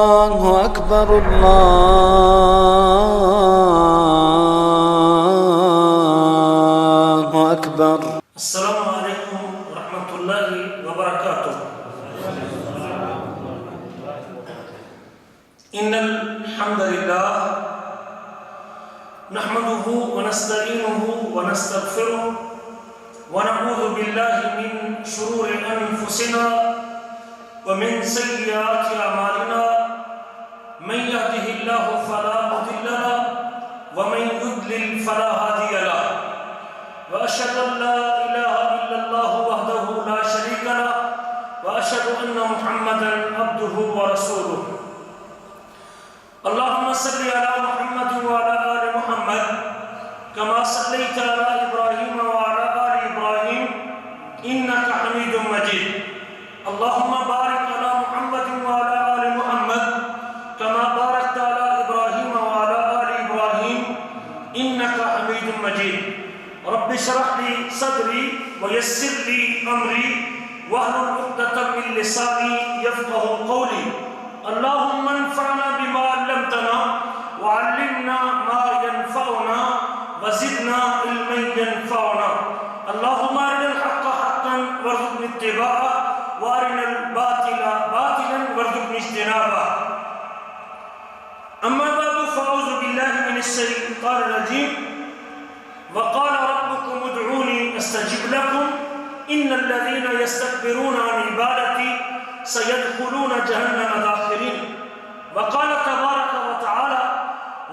الله أكبر الله أكبر. السلام عليكم ورحمة الله وبركاته. إن الحمد لله نحمده ونستعينه ونستغفره ونعوذ بالله من شرور أنفسنا ومن سيئات أعمالنا. من يهده الله فلا مضل له ومن يضلل فلا هادي له. وأشهد أن لا إله إلا الله وحده لا شريك له وأشهد أن محمدا عبده ورسوله. اللهم صل على محمد وعلى آل محمد كما صليت على إبراهيم وعلى آل إبراهيم إنك حميد مجيد. اللهم بارك على محمد وعلى آل محمد كما باركت على إبراهيم وعلى آل إبراهيم إنك حميد مجيد. رب اشرح لي صدري ويسر لي أمري واحلل عقدة من لساني يفقهوا قولي. اللهم انفعنا بما علمتنا وعلمنا ما ينفعنا وزدنا علما ينفعنا. اللهم أرنا الحق حقا وارزقنا اتباعه وأرنا الباطل باطلا وارزقنا اجتنابه. أما بعد فأعوذ بالله من الشيطان الرجيم. وقال ربكم ادعوني استجب لكم ان الذين يستكبرون عن عبادتي سيدخلون جهنم داخرين. وقال تبارك وتعالى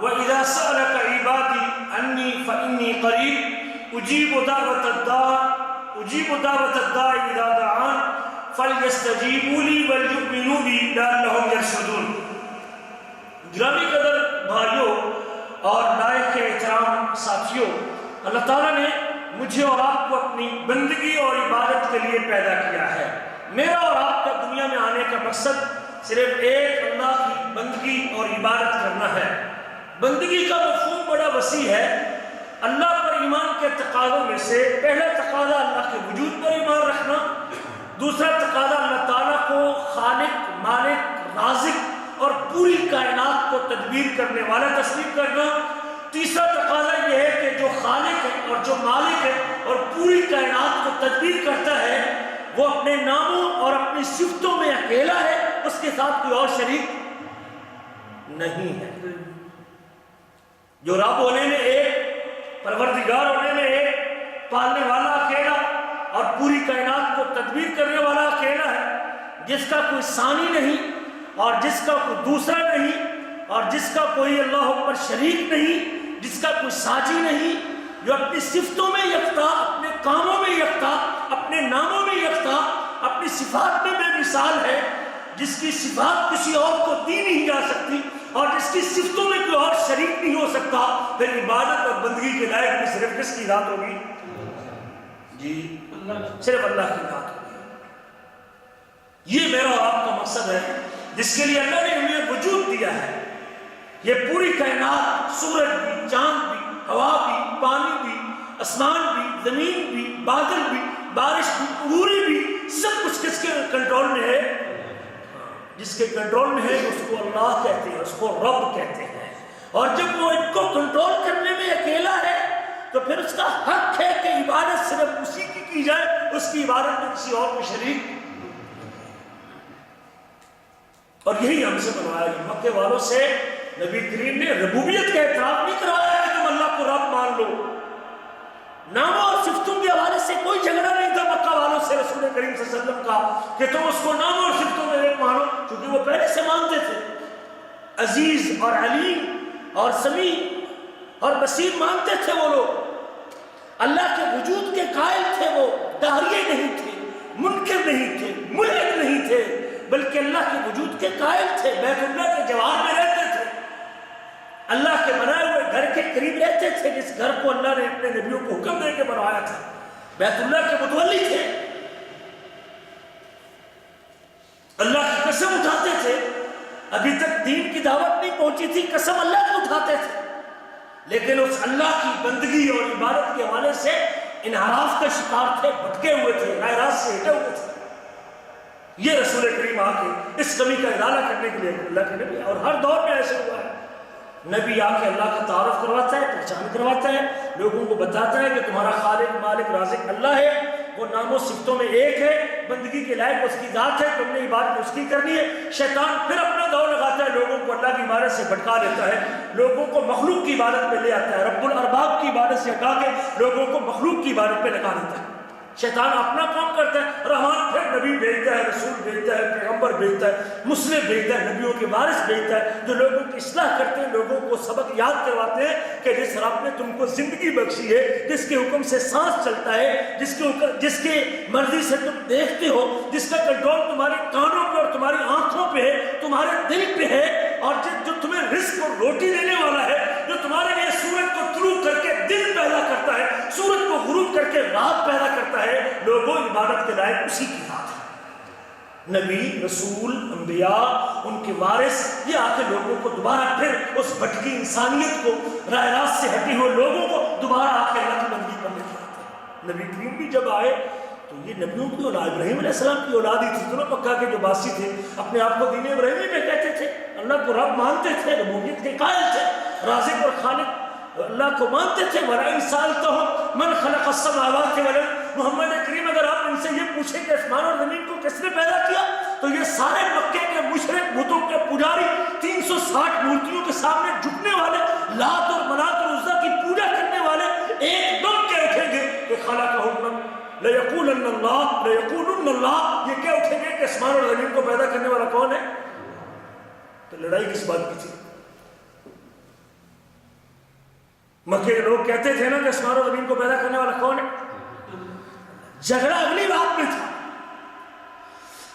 واذا سالك عبادي عني فاني قريب اجيب دعوة الداعي اذا دعان فليستجيبوا لي وليؤمنوا بي لعلهم يرشدون. گرامی قدر بھائیوں اور لائق احترام ساتھیوں، اللہ تعالیٰ نے مجھے اور آپ کو اپنی بندگی اور عبادت کے لیے پیدا کیا ہے. میرا اور آپ کا دنیا میں آنے کا مقصد صرف ایک اللہ کی بندگی اور عبادت کرنا ہے. بندگی کا مفہوم بڑا وسیع ہے. اللہ پر ایمان کے تقاضوں میں سے پہلا تقاضا اللہ کے وجود پر ایمان رکھنا، دوسرا تقاضا اللہ تعالیٰ کو خالق، مالک، رازق اور پوری کائنات کو تدبیر کرنے والا تسلیم کرنا، تیسرا تقاضا یہ ہے کہ جو خالق ہے اور جو مالک ہے اور پوری کائنات کو تدبیر کرتا ہے وہ اپنے ناموں اور اپنی صفتوں میں اکیلا ہے، اس کے ساتھ کوئی اور شریک نہیں ہے. جو رب ہونے میں ایک، پروردگار ہونے میں ایک، پالنے والا اکیلا اور پوری کائنات کو تدبیر کرنے والا اکیلا ہے، جس کا کوئی ثانی نہیں اور جس کا کوئی دوسرا نہیں اور جس کا کوئی اللہ پر شریک نہیں، جس کا کوئی ساجی نہیں، جو اپنی صفتوں میں یکتا، اپنے کاموں میں یکتا، اپنے ناموں میں یکتا، اپنی صفات میں بے مثال ہے، جس کی صفات کسی اور کو دی نہیں جا سکتی اور جس کی صفتوں میں کوئی اور شریک نہیں ہو سکتا. پھر عبادت اور بندگی کے لائق بھی صرف کس کی ذات ہوگی؟ جی صرف اللہ کی ذات ہوگی. یہ میرا اور آپ کا مقصد ہے جس کے لیے اللہ نے ہمیں وجود دیا ہے. یہ پوری کائنات، سورج بھی، چاند بھی، ہوا بھی، پانی بھی، آسمان بھی، زمین بھی، بادل بھی، بارش بھی، عبوری بھی، سب کچھ کس کے کنٹرول میں ہے؟ جس کے کنٹرول میں ہے اس کو اللہ کہتے ہیں، اس کو رب کہتے ہیں. اور جب وہ ان کو کنٹرول کرنے میں اکیلا ہے تو پھر اس کا حق ہے کہ عبادت صرف اسی کی جائے، اس کی عبادت میں کسی اور کو شریک. اور یہی ہم سے بنوایا گیا. مکے والوں سے نبی کریم نے ربوبیت کا اعتراف نہیں کروایا ہے تم اللہ کو رب مان لو. ناموں اور صفتوں کے حوالے سے کوئی جھگڑا نہیں تھا مکہ والوں سے رسول کریم صلی اللہ علیہ وسلم کا کہ تم اس کو ناموں اور صفتوں میں ایک مانو، کیونکہ وہ پہلے سے مانتے تھے. عزیز اور علیم اور سمیع اور بصیر مانتے تھے وہ لوگ. اللہ کے وجود کے قائل تھے، وہ داہریے نہیں تھے، منکر نہیں تھے، ملحد نہیں تھے، بلکہ اللہ کے وجود کے قائل تھے. بیت اللہ کے جوار میں رہتے تھے، اللہ کے بنائے ہوئے گھر کے قریب رہتے تھے، جس گھر کو اللہ نے اپنے نبیوں کو حکم دے کے بنوایا تھا. بیت اللہ کے متولی تھے. اللہ کی قسم اٹھاتے تھے. ابھی تک دین کی دعوت نہیں پہنچی تھی، قسم اللہ کو اٹھاتے تھے. لیکن اس اللہ کی بندگی اور عبادت کے حوالے سے انحراف کا شکار تھے، بھٹکے ہوئے تھے، راہ راست سے ہٹے ہوئے تھے. یہ رسول کریم آ کے اس کمی کا ازالہ کرنے کے لیے اللہ کے نبی، اور ہر دور میں ایسے ہوا ہے، نبی آ کے اللہ کا تعارف کرواتا ہے، پہچان کرواتا ہے، لوگوں کو بتاتا ہے کہ تمہارا خالق مالک رازق اللہ ہے، وہ نام و صفتوں میں ایک ہے، بندگی کے لائق اس کی ذات ہے، تم نے عبادت اس کی کرنی ہے۔ شیطان پھر اپنا دور لگاتا ہے، لوگوں کو اللہ کی عبادت سے بھٹکا دیتا ہے، لوگوں کو مخلوق کی عبادت پہ لے آتا ہے، رب الارباب کی عبادت سے ہٹا کے لوگوں کو مخلوق کی عبادت پہ لگا دیتا ہے۔ شیطان اپنا کام کرتا ہے، رحمان پھر نبی بھیجتا ہے، رسول بھیجتا ہے، پیغمبر بھیجتا ہے، مسلم بھیجتا ہے، نبیوں کے وارث بھیجتا ہے، جو لوگوں کی اصلاح کرتے ہیں، لوگوں کو سبق یاد کرواتے ہیں کہ جس رب نے تم کو زندگی بخشی ہے، جس کے حکم سے سانس چلتا ہے، جس کے مرضی سے تم دیکھتے ہو، جس کا کنٹرول تمہارے کانوں پہ اور تمہاری آنکھوں پہ ہے، تمہارے دل پہ ہے، اور جو تمہیں رزق اور روٹی دینے والا ہے، جو تمہارے لیے سورج کو طلوع کر کے دن پیدا کرتا ہے، سورج کو غروب کر کے رات پیدا کرتا ہے، لوگوں عبادت کے لائق اسی کی ذات ہے۔ نبی، رسول، انبیاء، ان کے وارث، یہ آ کے لوگوں کو دوبارہ پھر اس بھٹکی انسانیت کو، راہ راست سے ہٹی ہوئے لوگوں کو دوبارہ آ کے اللہ کی بندگی کرنے کی آتے ہیں۔ نبی کریم بھی جب آئے تو یہ نبیوں کی اولاد، ابراہیم علیہ السلام کی اولاد ہی تھی، دونوں مکہ کے جو باسی تھے اپنے آپ کو دین ابراہیمی میں کہتے تھے، اللہ کو رب مانتے تھے، ربوبیت کے قائل تھے، رازق اور خالق اللہ کو مانتے تھے۔ وَلَئِن سَأَلْتَهُم مَّنْ خَلَقَ السَّمَاوَاتِ وَالْأَرْضَ، محمد کریم اگر آپ ان سے یہ پوچھیں کہ آسمان اور زمین کو کس نے پیدا کیا، تو یہ سارے مکے کے مشرک بتوں کے پجاری 360 مورتیوں کے سامنے جھکنے والے، لات اور منات اور عزا کی پوجا کرنے والے ایک دم کے اٹھیں گے کہ خلقہم لَيَقُولَنَّ اللَّهُ لَيَقُولُنَّ اللَّهُ، یہ کیا اٹھیں گے کہ آسمان اور زمین کو پیدا کرنے والا کون ہے؟ تو لڑائی کس بات کی تھی؟ مکے کے لوگ کہتے تھے نا کہ آسمان و زمین کو پیدا کرنے والا کون ہے؟ جھگڑا اگلی بات میں تھا۔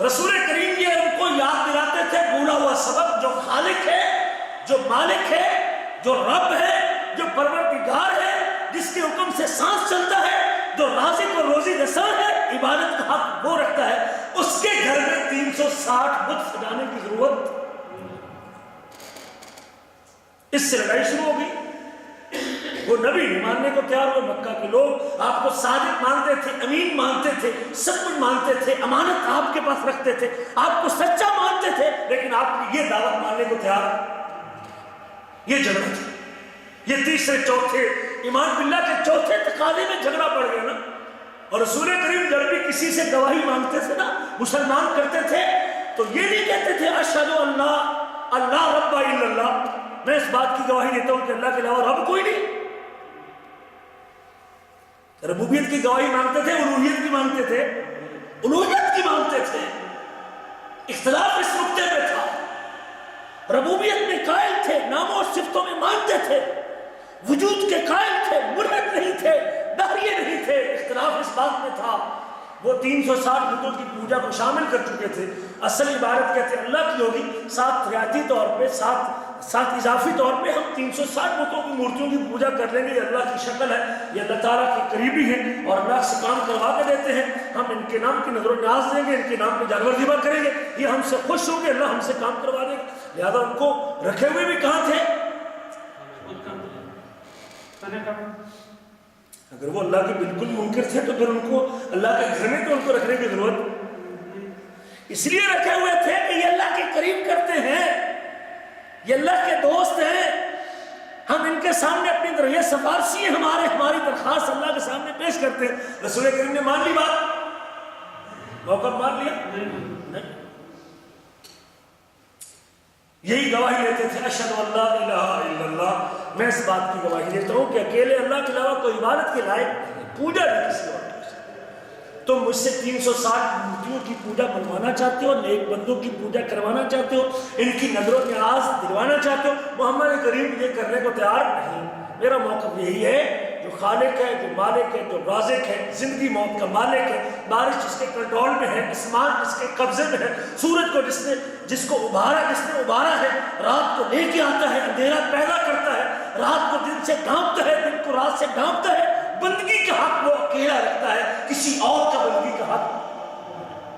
رسول کریم یہ ان کو یاد دلاتے تھے بھولا ہوا سبق، جو خالق ہے، جو مالک ہے، جو رب ہے، جو پروردگار ہے، جس کے حکم سے سانس چلتا ہے، جو رازق اور روزی رساں ہے، عبادت کا حق وہ رکھتا ہے، اس کے گھر میں 360 بت سجانے کی ضرورت؟ اس سے لڑائی شروع ہو گئی۔ وہ نبی نہیں ماننے کو تیار ہوئے، مکہ کے لوگ آپ کو صادق مانتے تھے، امین مانتے تھے، سب کچھ مانتے تھے، امانت آپ کے پاس رکھتے تھے، آپ کو سچا مانتے تھے، لیکن آپ یہ دعوت ماننے کو تیار، یہ جھگڑا تھا۔ یہ تیسرے چوتھے ایمان باللہ کے چوتھے تقاضے میں جھگڑا پڑ گیا نا۔ اور رسول کریم جب بھی کسی سے گواہی مانگتے تھے نا، مسلمان کرتے تھے، تو یہ نہیں کہتے تھے اشہد اللہ رب الا اللہ، میں اس بات کی گواہی دیتا ہوں کہ اللہ کے علاوہ رب کوئی نہیں۔ ربوبیت کی گواہی مانگتے تھے، الوہیت کی مانگتے تھے، الوہیت کی مانگتے تھے۔ اختلاف اس نقطے پہ تھا، ربوبیت میں قائل تھے، ناموں اور صفتوں میں مانتے تھے، وجود کے قائل تھے، ملحد نہیں تھے، داہریے نہیں تھے۔ اختلاف اس بات میں تھا، وہ 360 بتوں کی پوجا کو شامل کر چکے تھے۔ اصل عبادت کہتے اللہ کی ہوگی، ساتھ ریاتی طور پہ، ساتھ اضافی طور پہ ہم 360 بتوں کی مورتیوں کی پوجا کر لیں گے، یہ اللہ کی شکل ہے، یہ اللہ تعالیٰ کے قریبی ہیں اور اللہ سے کام کروا کے دیتے ہیں، ہم ان کے نام کی نظر و نیاز دیں گے، ان کے نام پہ جانور ذبح کریں گے، یہ ہم سے خوش ہوں گے، اللہ ہم سے کام کروا دے گا۔ لہٰذا ان کو رکھے ہوئے بھی کہاں تھے؟ اگر وہ اللہ کے بالکل منکر تھے تو پھر ان کو اللہ کے گھر میں تو ان کو رکھنے کی ضرورت اس لیے رکھے ہوئے تھے کہ یہ اللہ کے قریب کرتے ہیں، یہ اللہ کے دوست ہیں، ہم ان کے سامنے اپنی درجہ سفارشی ہیں، ہماری درخواست اللہ کے سامنے پیش کرتے ہیں۔ رسول کریم نے مان لی بات، موقع مان لیا نہیں، یہی گواہی لیتے تھے اشہد ان لا الہ الا اللہ، میں اس بات کی گواہی دیتا ہوں کہ اکیلے اللہ کے علاوہ کوئی عبادت کے لائق پوجا نہیں کسی اور کی۔ تم مجھ سے 360 مورتیوں کی پوجا بنوانا چاہتے ہو، نیک بندوں کی پوجا کروانا چاہتے ہو، ان کی نظر و نیاز دلوانا چاہتے ہو، محمد کریم یہ کرنے کو تیار نہیں۔ میرا موقف یہی ہے، جو خالق ہے، جو مالک ہے، جو رازق ہے، زندگی موت کا مالک ہے، بارش جس کے کنٹرول میں ہے، آسمان جس کے قبضے میں ہے، سورج کو جس کو ابھارا ہے، رات کو لے کے آتا ہے، اندھیرا پیدا کرتا ہے، رات کو دن سے ڈھانپتا ہے، دن کو رات سے ڈھانپتا ہے، بندگی کا حق وہ اکیلا رکھتا ہے، کسی اور کا بندگی کا حق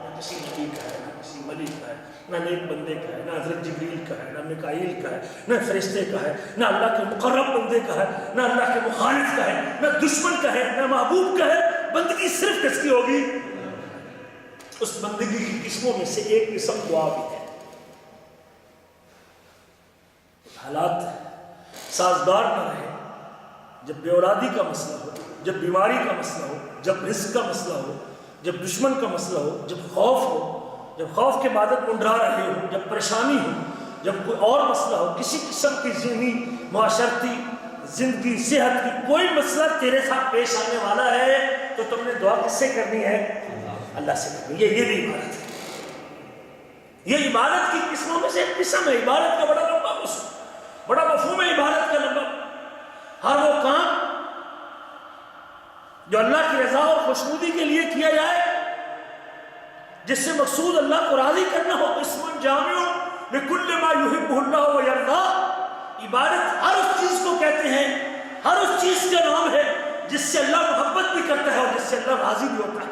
نہ کسی نبی کا ہے، نہ کسی ولی کا ہے، نہ نیک بندے کا ہے، نہ حضرت جبریل کا ہے، نہ میکائیل کا ہے، نہ فرشتے کا ہے، نہ اللہ کے مقرب بندے کا ہے، نہ اللہ کے مخالف کا ہے، نہ دشمن کا ہے، نہ محبوب کا ہے۔ بندگی صرف کس کی ہوگی؟ اس بندگی کی قسموں میں سے ایک قسم دعا بھی ہے. حالات سازگار نہ رہے، جب بے اولادی کا مسئلہ ہو، جب بیماری کا مسئلہ ہو، جب رزق کا مسئلہ ہو، جب دشمن کا مسئلہ ہو، جب خوف ہو، جب خوف کے بعدت منڈرا رہے ہو، جب پریشانی ہو، جب کوئی اور مسئلہ ہو، کسی قسم کی ذہنی، معاشرتی، زندگی، صحت کی کوئی مسئلہ تیرے ساتھ پیش آنے والا ہے تو تم نے دعا کس سے کرنی ہے؟ اللہ سے کرنی ہے. یہ بھی عبادت ہے. یہ عبادت کی قسموں میں سے ایک قسم ہے. عبادت کا بڑا لمبا بڑا مفہوم ہے عبادت کا لمبا. ہر وہ کام جو اللہ کی رضا اور خوشنودی کے لیے کیا جائے، جس سے مقصود اللہ کو راضی کرنا ہو، اسم جامع لکل ما یحبہ اللہ ویرضا. عبادت ہر اس چیز کو کہتے ہیں، ہر اس چیز کا نام ہے جس سے اللہ محبت بھی کرتا ہے اور جس سے اللہ راضی بھی ہوتا ہے.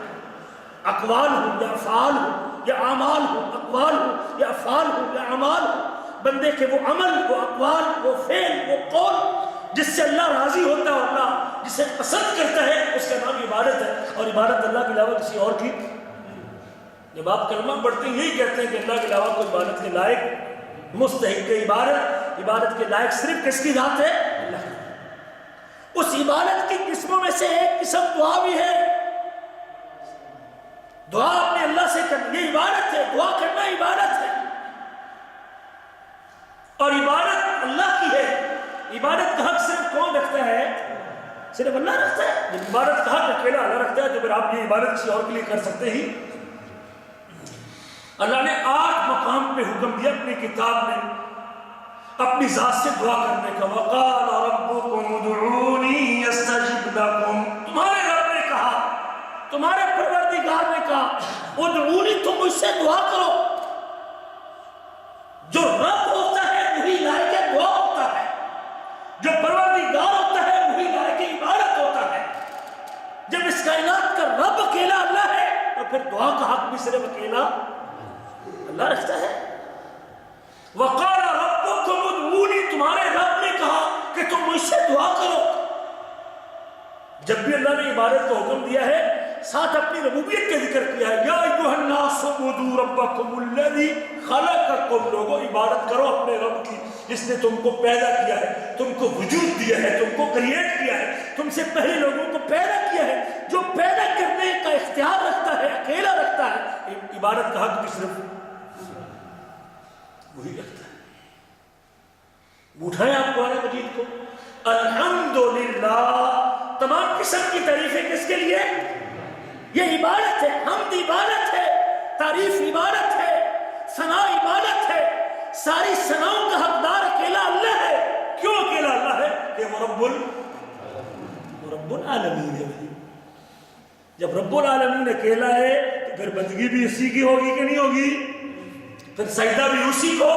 اقوال ہو یا افعال ہو یا اعمال ہو، اقوال ہو یا افعال ہو یا اعمال ہو، بندے کے وہ عمل، وہ اقوال، وہ فعل، وہ قول جس سے اللہ راضی ہوتا ہے اور اللہ جسے پسند کرتا ہے، اس کا نام عبادت ہے. اور عبادت اللہ کے علاوہ کسی اور کی. جب آپ کلمہ پڑھتے ہیں یہی کہتے ہیں کہ اللہ کے علاوہ کوئی عبادت کے لائق مستحق عبادت، عبادت کے لائق صرف کس کی ذات ہے؟ اللہ کی. اس عبادت کی قسموں میں سے ایک قسم دعا بھی ہے. دعا اپنے اللہ سے کرنا یہ عبادت ہے. دعا کرنا عبادت ہے. اور عبادت اللہ کی ہے. عبادت کا حق صرف کون رکھتا ہے؟ صرف اللہ رکھتا ہے. جب عبادت کا حق اکیلا اللہ رکھتا ہے تو پھر آپ یہ عبادت کسی اور کے لیے کر سکتے ہی. اللہ نے 8 مقام پہ حکم دیا اپنی کتاب میں اپنی ذات سے دعا کرنے کا. وَقَالَ رَبُّكُمُ ادْعُونِي أَسْتَجِبْ لَكُمْ. تمہارے رب نے کہا، تمہارے پروردگار نے کہا، ادعونی، تم مجھ سے دعا کرو. جو رب ہوتا ہے وہی لائق دعا ہوتا ہے. جو پروردگار ہوتا ہے وہی لائق عبادت ہوتا ہے. جب اس کائنات کا رب اکیلا اللہ ہے تو پھر دعا کا حق بھی صرف اکیلا اللہ رکھتا ہے. وقال ربکم ادعونی، تمہارے رب نے کہا کہ تم مجھ سے دعا کرو. جب بھی اللہ نے عبادت کا حکم دیا ہے ساتھ اپنی ربوبیت کا ذکر کیا ہے. یا ایھا الناس اعبدوا ربکم الذی خلقکم. لوگوں عبادت کرو اپنے رب کی جس نے تم کو پیدا کیا ہے، تم کو وجود دیا ہے، تم کو کریٹ کیا ہے، تم سے پہلے لوگوں کو پیدا کیا ہے. جو پیدا کرنے کا اختیار رکھتا ہے، اکیلا رکھتا ہے، عبادت کا حق بھی صرف وہی رکھتا ہے. اٹھائیں آپ قرآن مجید کو. الحمدللہ، تمام قسم کی تعریفیں کس کے لیے؟ یہ عبادت ہے. حمد عبادت ہے، تعریف عبادت ہے، ثنا عبادت ہے. ساری ثناؤں کا حقدار اکیلا اللہ ہے. کیوں اکیلا اللہ ہے؟ کہ وہ رب العالمین ہے. جب رب العالمین اکیلا ہے تو پھر بندگی بھی اسی کی ہوگی کہ نہیں ہوگی؟ پھر سجدہ بھی اسی کو،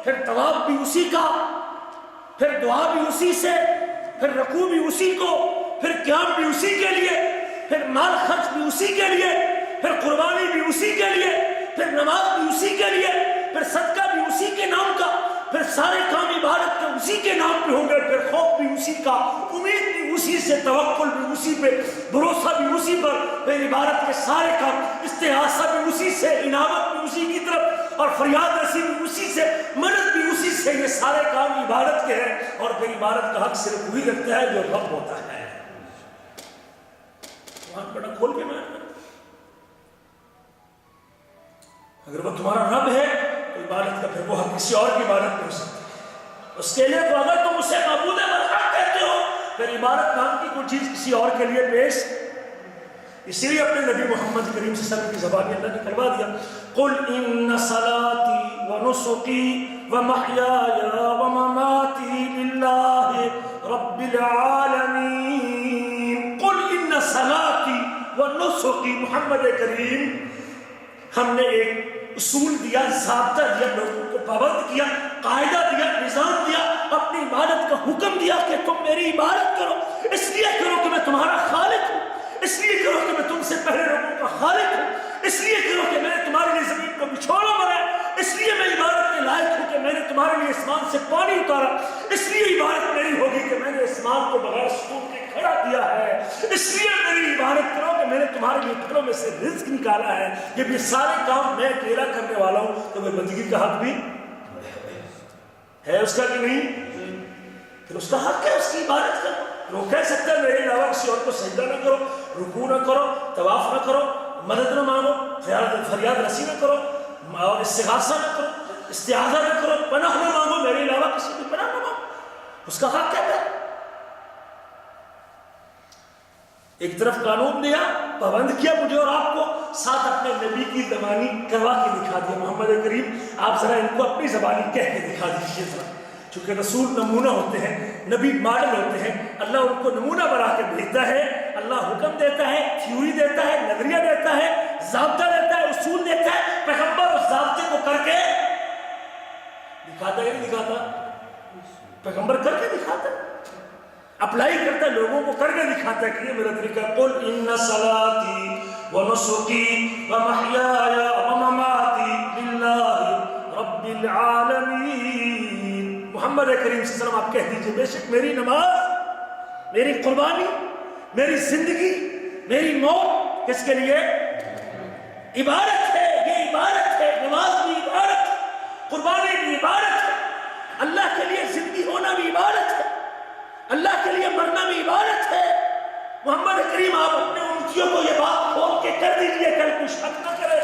پھر طواف بھی اسی کا، پھر دعا بھی اسی سے، پھر رکوع بھی اسی کو، پھر قیام بھی اسی کے لیے، پھر مال خرچ بھی اسی کے لیے، پھر قربانی بھی اسی کے لیے، پھر نماز بھی اسی کے لیے، پھر صدقہ بھی اسی کے نام کا، پھر سارے کام عبادت کے اسی کے نام پہ ہوں گے. پھر خوف بھی اسی کا، امید بھی اسی سے، توکل بھی اسی پہ، بھروسہ بھی اسی پر، پھر عبادت کے سارے کام، استغاثہ بھی اسی سے، انابت بھی اسی کی طرف، اور فریاد رسی بھی اسی سے، مدد بھی اسی سے. یہ سارے کام عبادت کے ہیں. اور پھر عبادت کا حق صرف وہی رکھتا ہے جو رب ہوتا ہے. وہاں بڑا کھول کے میں اگر وہ تمہارا رب ہے تو عبادت کا پھر وہ حق کسی اور کی عبادت نہیں ہو سکتی. اس کے لیے تو اگر تم اسے معبود برحق کہتے ہو پھر عبادت نام کی کوئی چیز کسی اور کے لیے پیش. اسی لیے اپنے نبی محمد کریم صلی اللہ علیہ وسلم کی زبان اللہ نے کروا دیا، قل ان صلاتی ونسکی ومحیای ومماتی للہ رب العالمین. قل ان صلاتی ونسکی. محمد کریم ہم نے ایک اصول دیا، ضابطہ دیا، لوگوں کو پابند کیا، قاعدہ دیا، نظام دیا، اپنی عبادت کا حکم دیا کہ تم میری عبادت کرو. اس لیے کرو کہ میں تمہارا خالق ہوں، اس لیے کرو کہ میں تم سے پہلے لوگوں کا خالق ہوں، اس لیے کرو کہ میں نے تمہارے لیے زمین کو بچھونا بنایا، اس لیے میں عبادت کے لائق ہوں کہ میں نے تمہارے لیے آسمان سے پانی اتارا، اس لیے عبادت میری ہوگی کہ میں نے آسمان کو بغیر ستون کے کھڑا کیا ہے، اس لیے میری عبادت کرو کہ میں نے تمہارے لیے پھلوں میں سے رزق نکالا ہے۔ جب یہ سارے کام میں اکیلا کرنے والا ہوں تو میں بندگی کا حق بھی ہے اس کا کہ نہیں؟ پھر اس کا حق ہے اس کی عبادت کرو۔ وہ کہہ سکتا ہے میرے علاوہ کسی اور کو سجدہ نہ کرو، رکوع نہ کرو، طواف نہ کرو، مدد نہ مانگو، فریاد رسی نہ کرو، اور استغاثہ نہ کرو، استعاذہ نہ کرو، پناہ نہ مانگو، میرے علاوہ کسی کی پناہ نہ مانگو، اس کا حق ہے۔ ایک طرف قانون دیا، پابند کیا مجھے اور آپ کو، ساتھ اپنے نبی کی زبانی کروا کے دکھا دیا۔ محمد کریم آپ ذرا ان کو اپنی زبانی کہہ کے دکھا دیجیے ذرا، چونکہ رسول نمونہ ہوتے ہیں، نبی ماڈل ہوتے ہیں، اللہ ان کو نمونہ بنا کے بھیجتا ہے، اللہ حکم دیتا ہے، تھیوری دیتا ہے، نظریہ دیتا ہے، ضابطہ دیتا ہے، اصول دیتا ہے، پیغمبر اس ضابطے کو کر کے دکھاتا ہے یا نہیں دکھاتا؟ پیغمبر کر کے دکھاتا ہے، اپلائی کرتا ہے، لوگوں کو کر کے دکھاتا ہے کہ یہ میرا طریقہ۔ قل ان صلاتی ونسکی ومحیای ومماتی للہ رب العالمین۔ محمد کریم صلی اللہ علیہ وسلم آپ کہہ دیجئے بے شک میری نماز، میری قربانی، میری زندگی، میری موت کس کے لیے؟ عبادت ہے، یہ عبادت ہے، نماز بھی عبادت ہے، قربانی بھی عبادت ہے، اللہ کے لیے زندگی ہونا بھی عبادت ہے، اللہ کے لیے مرنا بھی عبادت ہے۔ محمد کریم آپ اپنے امتیوں کو یہ بات کھول کے کر دیجئے، کل کوئی شک نہ کرے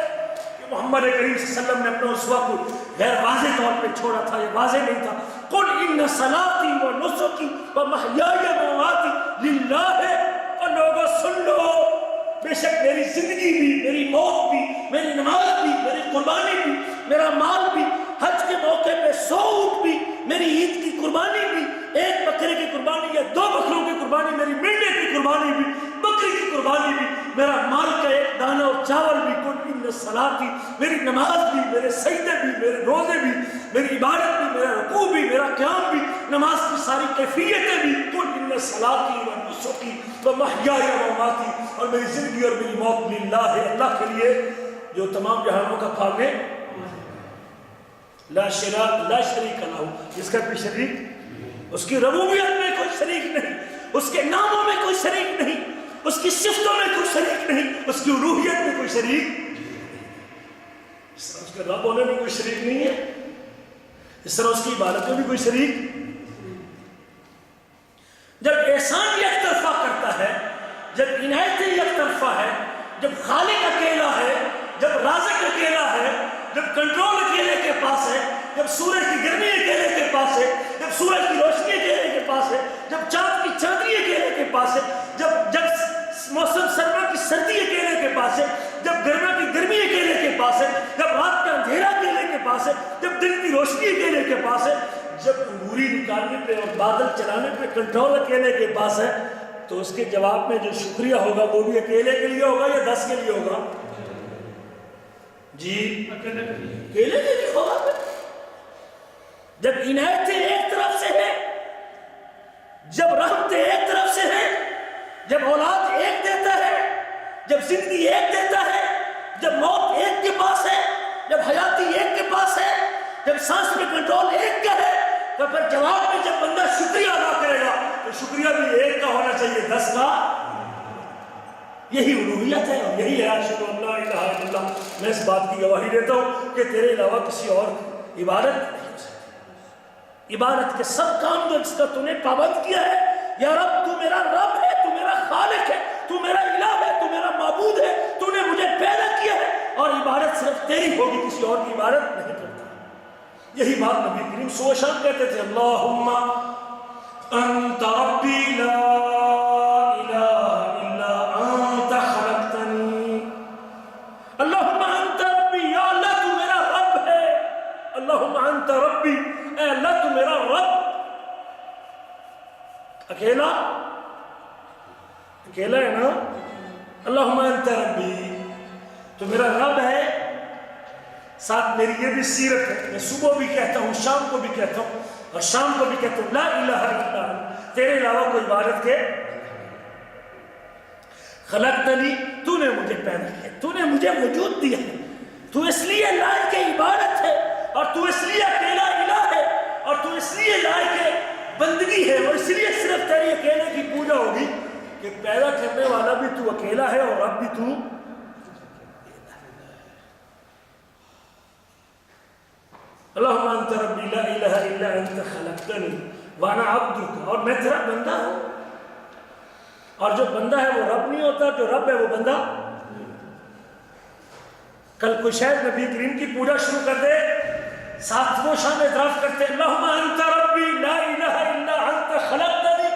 کہ محمد کریم صلی اللہ علیہ وسلم نے اپنے اسوہ کو غیر واضح طور پہ چھوڑا تھا، یہ واضح نہیں تھا۔ قل ان صلاتی و نسکی و محیای و مماتی للہ ہے، اور لوگوں سن لو بے شک میری زندگی بھی، میری موت بھی، میری نماز بھی، میری قربانی بھی، میرا مال بھی، حج کے موقع پہ 100 اونٹ بھی، میری عید کی قربانی بھی، 1 بکرے کی قربانی یا 2 بکروں کی قربانی، میری مینڈے کی قربانی بھی، بکری کی قربانی بھی، میرا مال کا 1 دانہ اور چاول بھی، قل ان صلاتی، میری نماز بھی، میرے سجدے بھی، میرے روزے بھی، میری عبادت بھی، میرا رکوع بھی، میرا قیام بھی، نماز کی ساری کیفیتیں بھی، قل ان صلاتی و نسکی و محیای و مماتی، اور میری زندگی اور میری موت للہ ہے، اللہ کے لیے جو تمام جہانوں کا پالنے، لا شریک لہ، جس کا کوئی شریک، اس کی ربوبیت میں کوئی شریک نہیں، اس کے ناموں میں کوئی شریک نہیں، اس کی صفتوں میں کوئی شریک نہیں، اس کی الوہیت میں کوئی شریک، اس طرح اس کے رب ہونے میں کوئی شریک نہیں ہے، اس طرح اس کی عبادت میں بھی کوئی شریک۔ جب احسان یک طرفہ کرتا ہے، جب عنایت یک طرفہ ہے، جب خالق اکیلا ہے، جب رازق اکیلا ہے، جب کنٹرول اکیلے کے پاس ہے، جب سورج کی گرمی اکیلے کے پاس ہے، جب سورج کی روشنی اکیلے کے پاس ہے، جب چاند کی چاندنی اکیلے کے پاس ہے، جب موسم سرما کی سردی اکیلے کے پاس ہے، جب گرما کی گرمی اکیلے کے پاس ہے، جب رات کا اندھیرا اکیلے کے پاس ہے، جب دن کی روشنی اکیلے کے پاس ہے، جب انگوری نکالنے پہ اور بادل چلانے پہ کنٹرول اکیلے کے پاس ہے، تو اس کے جواب میں جو شکریہ ہوگا وہ بھی اکیلے کے لیے ہوگا یا 10 کے لیے ہوگا؟ جی اکیلے کے لیے ہوگا۔ جب عنایتیں ایک طرف سے ہے، جب رحمتیں ایک طرف سے ہے، جب اولاد ایک دیتا ہے، جب زندگی ایک دیتا ہے، جب موت ایک کے پاس ہے، جب حیاتی ایک کے پاس ہے، جب سانس میں کنٹرول ایک کا ہے، تو پھر جواب میں جب بندہ شکریہ ادا کرے گا تو شکریہ بھی ایک کا ہونا چاہیے، 10 کا۔ یہی الوہیت ہے اور یہی ہے اشہد ان لا الہ الا اللہ۔ میں اس بات کی گواہی دیتا ہوں کہ تیرے علاوہ کسی اور عبادت نہیں ہو سکتی، عبادت کے سب کام جو جس کا تو نے پابند کیا ہے، یا رب تو میرا رب ہے، تو میرا خالق ہے، تو میرا الہ ہے، تو میرا معبود ہے، تو نے مجھے پیدا کیا ہے، اور عبادت صرف تیری ہوگی، کسی اور کی عبادت نہیں کرتا۔ یہی بات نبی کریم صبح شام کہتے تھے، اللہم انت ربی لا الہ الا انت خلقتنی، اللہم انت ربی، یا اللہ تو میرا رب ہے، اللہم انت ربی، اے اللہ تو میرا رب، اکیلا ہے نا، اللہم انت ربی، تو میرا رب ہے، ساتھ میری یہ بھی سیرت ہے، میں صبح بھی کہتا ہوں، شام کو بھی کہتا ہوں، اور شام کو بھی کہتا ہوں، لا الہ الا انت، تیرے علاوہ کوئی عبادت کے، خلقتنی، تو نے مجھے پیدا کیا، تو نے مجھے وجود دیا، تو اس لیے لائق عبادت ہے، اور تو اس لیے اکیلا الہ ہے، اس لیے لائق بندگی ہے اور اس لیے صرف تیری اکیلے کی پوجا ہوگی کہ پیدا کرنے والا بھی تو اکیلا ہے اور رب بھی تو اللہم انت ربی لا الہ الا انت خلقتنی وانا عبدک، اور میں تیرا بندہ ہوں، اور جو بندہ ہے وہ رب نہیں ہوتا، جو رب ہے وہ بندہ۔ کل کوئی شاید نبی کریم کی پوجا شروع کر دے، ساتھ وہ شان اعتراف کرتے اللہم انت ربی لا الہ الا انت خلقتنی،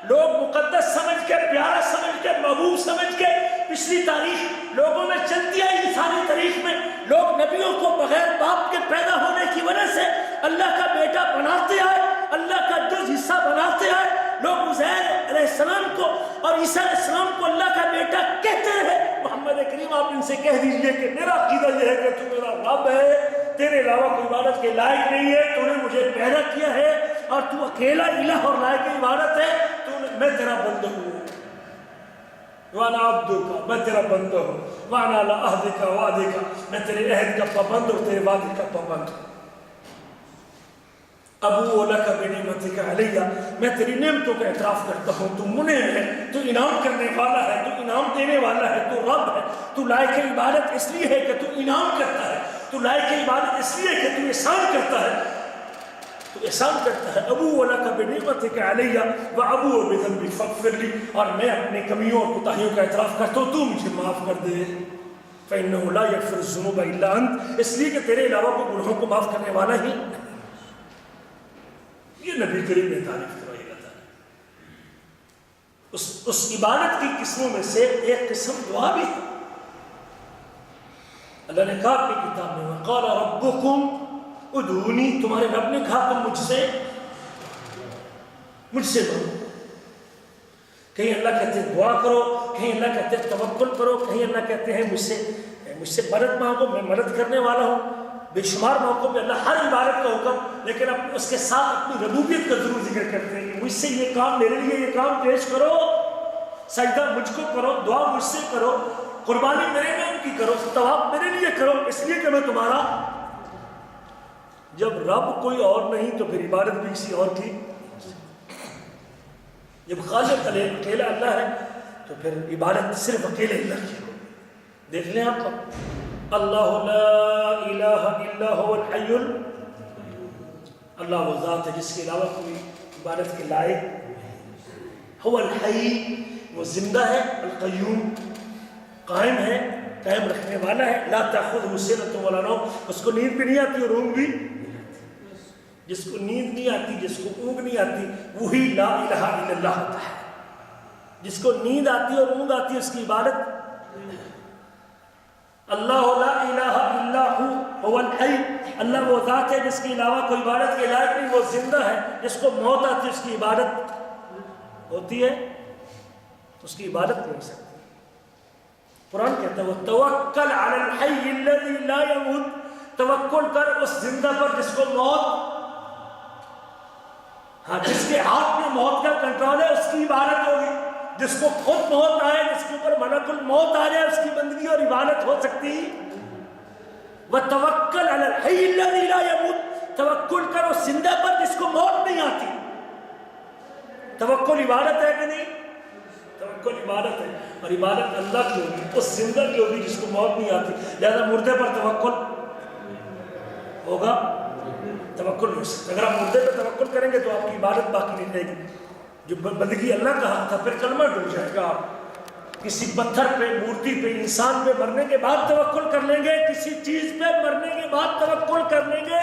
لوگ مقدس سمجھ کے، پیارا سمجھ کے، محبوب سمجھ کے، پچھلی تاریخ لوگوں میں چلتی آئی، انسانی تاریخ میں لوگ نبیوں کو بغیر باپ کے پیدا ہونے کی وجہ سے اللہ کا بیٹا بناتے آئے، اللہ کا جز حصہ بناتے آئے، لوگ عزیر علیہ السلام کو اور عیسیٰ علیہ السلام کو اللہ کا بیٹا کہتے ہیں۔ محمد کریم آپ ان سے کہہ دیجئے کہ میرا عقیدہ یہ ہے کہ تو میرا رب ہے، تیرے علاوہ کوئی عبادت کے لائق نہیں ہے، تو نے مجھے پیدا کیا ہے اور تو اکیلا الہ اور لائق عبادت ہے، میں تیرا بندہ ہوں، وانا عبدک، میں تیرا بندہ ہوں، وانا علی عہدک وعدک، میں تیرے عہد کا پابند اور تیرے وعدے کا پابند ہوں۔ ابو لک بنعمتک علیہ، میں تیری نعمتوں کا اعتراف کرتا ہوں، تو منعم ہے، تو انعام کرنے والا ہے، تو انعام دینے والا ہے، تو رب ہے، تو لائق عبادت اس لیے ہے کہ تو انعام کرتا ہے، تو لائق عبادت اس لیے کہ تو احسان کرتا ہے، تو احسان کرتا ہے۔ ابو لک بنعمتک علیہ وابو بذنبی فاغفر لی، اور میں اپنی کمیوں اور کوتاہیوں کا اعتراف کرتا ہوں، تو مجھے معاف کر دے۔ فإنہ لا یغفر الذنوب الا انت، اس لیے کہ تیرے علاوہ کوئی گناہوں کو معاف کرنے والا ہی نہیں۔ یہ نبی کریم نے تعریف کروائی اللہ تعالیٰ۔ اس عبادت کی قسموں میں سے ایک قسم دعا بھی ہے۔ اللہ نے کہا اپنی کتاب میں وقال ربکم ادعونی، تمہارے رب نے کہا تم مجھ سے مانگو۔ کہیں اللہ کہتے ہیں دعا کرو، کہیں اللہ کہتے ہیں توکل کرو، کہیں اللہ کہتے ہیں مجھ سے مدد مانگو، میں مدد کرنے والا ہوں۔ بے شمار موقعوں پہ اللہ ہر عبادت کا حکم، لیکن اس کے ساتھ اپنی ربوبیت کا ضرور ذکر کرتے ہیں کہ مجھ سے یہ کام، میرے لیے یہ کام پیش کرو، سجدہ مجھ کو کرو، دعا مجھ سے کرو، قربانی میرے نام کی کرو، طواف میرے لیے کرو، اس لیے کہ میں تمہارا۔ جب رب کوئی اور نہیں تو پھر عبادت بھی کسی اور کی، جب خالق اکیلا اللہ ہے تو پھر عبادت صرف اکیلے اللہ کی ہو۔ دیکھ لیں آپ اللہ لا الہ الا هو الحی، اللہ وہ ذات ہے جس کے علاوہ کوئی عبادت کے لائق، هو الحی، وہ زندہ ہے، القیوم، قائم ہے، قائم رکھنے والا ہے، لا تأخذہ سنۃ ولا نوم، اس کو نیند بھی نہیں آتی اور اونگ بھی، جس کو نیند نہیں آتی، جس کو اونگ نہیں آتی، وہی لا الہ الا اللہ ہوتا ہے۔ جس کو نیند آتی اور اونگ آتی اس کی عبادت، اللہ لا الہ الا هو الحی، اللہ وہ ذات ہے جس کے علاوہ کوئی عبادت کے لائق نہیں، وہ زندہ ہے، جس کو موت آتی اس کی عبادت ہوتی ہے، اس کی عبادت نہیں ہو سکتی۔ قرآن کہتا ہے وَتَوَكَّلْ عَلَى الْحَيِّ الَّذِي لَا يَمُوتُ، توکل کر اس زندہ پر جس کو موت، ہاں جس کے ہاتھ میں موت کا کنٹرول ہے اس کی عبادت ہوگی۔ جس کو خود موت آئے، جس کے اوپر ملک الموت آ جائے، اس کی بندگی اور عبادت ہو سکتی۔ وَتَوَكَّلْ عَلَى الْحَيِّ الَّذِي لَا يَمُوتُ، توکل کرو زندہ پر جس کو موت نہیں آتی۔ توکل عبادت ہے کہ نہیں؟ توکل عبادت ہے، اور عبادت اللہ کی ہوگی، اس زندہ کی ہوگی جس کو موت نہیں آتی۔ لہذا مردے پر توکل ہوگا، توکل نہیں ہو سکتا۔ اگر آپ مردے پہ توکل کریں گے تو آپ کی عبادت باقی نہیں رہے گی۔ جو بندگی اللہ کا حق تھا پھر کلمہ ڈوب جائے گا۔ آپ کسی پتھر پہ، مورتی پہ، انسان پہ مرنے کے بعد توکل کر لیں گے، کسی چیز پہ مرنے کے بعد توکل کر لیں گے،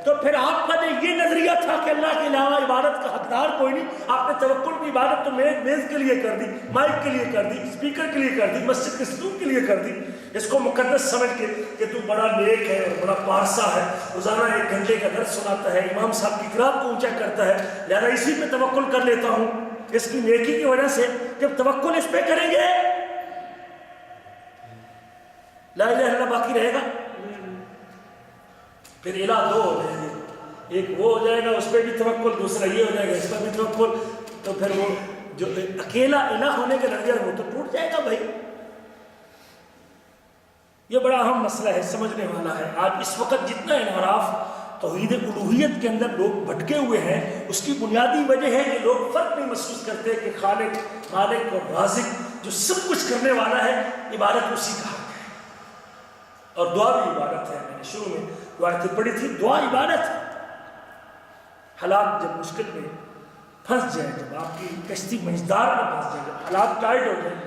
تو پھر آپ کا جو یہ نظریہ تھا کہ اللہ کے علاوہ عبادت کا حقدار کوئی نہیں، آپ نے توکل کی عبادت تو میز کے لیے کر دی، مائک کے لیے کر دی، اسپیکر کے لیے کر دی، مسجد کے ستون کے لیے کر دی، اس کو مقدس سمجھ کے کہ تو بڑا نیک ہے اور بڑا پارسا ہے، روزانہ 1 گھنٹے کا درس سناتا ہے، امام صاحب کی قرات کو اونچا کرتا ہے، لہذا اسی پہ توکل کر لیتا ہوں، اس کی نیکی کی وجہ سے۔ جب توکل اس پہ کریں گے لا الہ الا اللہ باقی رہے گا، پھر الہ 2 ہو جائیں گے، ایک وہ ہو جائے گا اس پہ بھی توکل، دوسرا یہ ہو جائے گا اس پہ بھی توکل، تو پھر وہ جو اکیلا الہ ہونے کے نظریہ وہ تو ٹوٹ جائے گا بھائی۔ یہ بڑا اہم مسئلہ ہے، سمجھنے والا ہے۔ آج اس وقت جتنا انحراف توحید الوہیت کے اندر لوگ بھٹکے ہوئے ہیں، اس کی بنیادی وجہ ہے کہ لوگ فرق نہیں محسوس کرتے کہ خالق، مالک اور رازق جو سب کچھ کرنے والا ہے، عبادت اسی کا حق ہے۔ اور دعا بھی عبادت ہے۔ میں نے شروع میں دعائیں پڑھی تھی، دعا عبادت ہے۔ حالات جب مشکل میں پھنس جائیں، جب آپ کی کشتی مجدار میں پھنس جائے، جب حالات ٹائٹ ہو جائیں،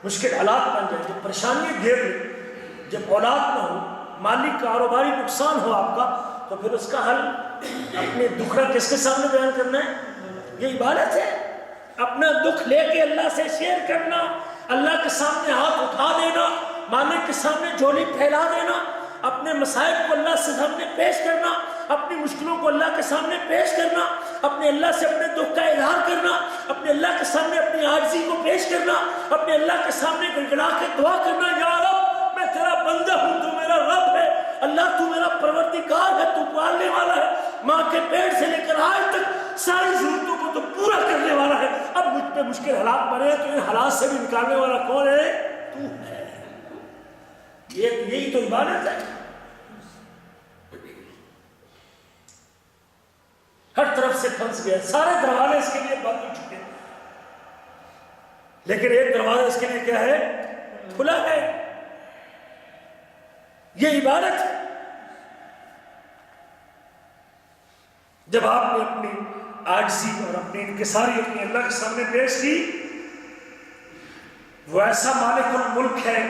مشکل حالات بن جائیں، جب پریشانیاں گھیر لیں، جب اولاد نہ ہو، مالی کاروباری نقصان ہو آپ کا، تو پھر اس کا حل اپنے دکھڑا کس کے سامنے بیان کرنا ہے؟ یہ عبادت ہے۔ اپنا دکھ لے کے اللہ سے شیئر کرنا، اللہ کے سامنے ہاتھ اٹھا دینا، مالک کے سامنے جھولی پھیلا دینا، اپنے مسائل کو اللہ کے سامنے پیش کرنا، اپنی مشکلوں کو اللہ کے سامنے پیش کرنا، اپنے اللہ سے اپنے دکھ کا اظہار کرنا، اپنے اللہ کے سامنے اپنی عاجزی کو پیش کرنا، اپنے اللہ کے سامنے گڑگڑا کے دعا کرنا، یا رب میں تیرا بندہ ہوں، تو میرا رب ہے، اللہ تو میرا پروردگار ہے، تو پالنے والا ہے، ماں کے پیٹ سے لے کر آج تک ساری ضرورتوں کو تو پورا کرنے والا ہے۔ اب مجھ پہ مشکل حالات بنے ہیں تو ان حالات سے بھی نکالنے والا کون ہے؟ تو ہے۔ یہی تو عبادت ہے۔ ہر طرف سے پھنس گیا، سارے دروازے اس کے لیے بند ہو چکے ہیں، لیکن ایک دروازہ اس کے لیے کیا ہے؟ کھلا ہے۔ یہ عبادت ہے۔ جب آپ نے اپنی عاجزی اور اپنی انکساری اپنی اللہ کے سامنے پیش کی، وہ ایسا مالک الملک ہے،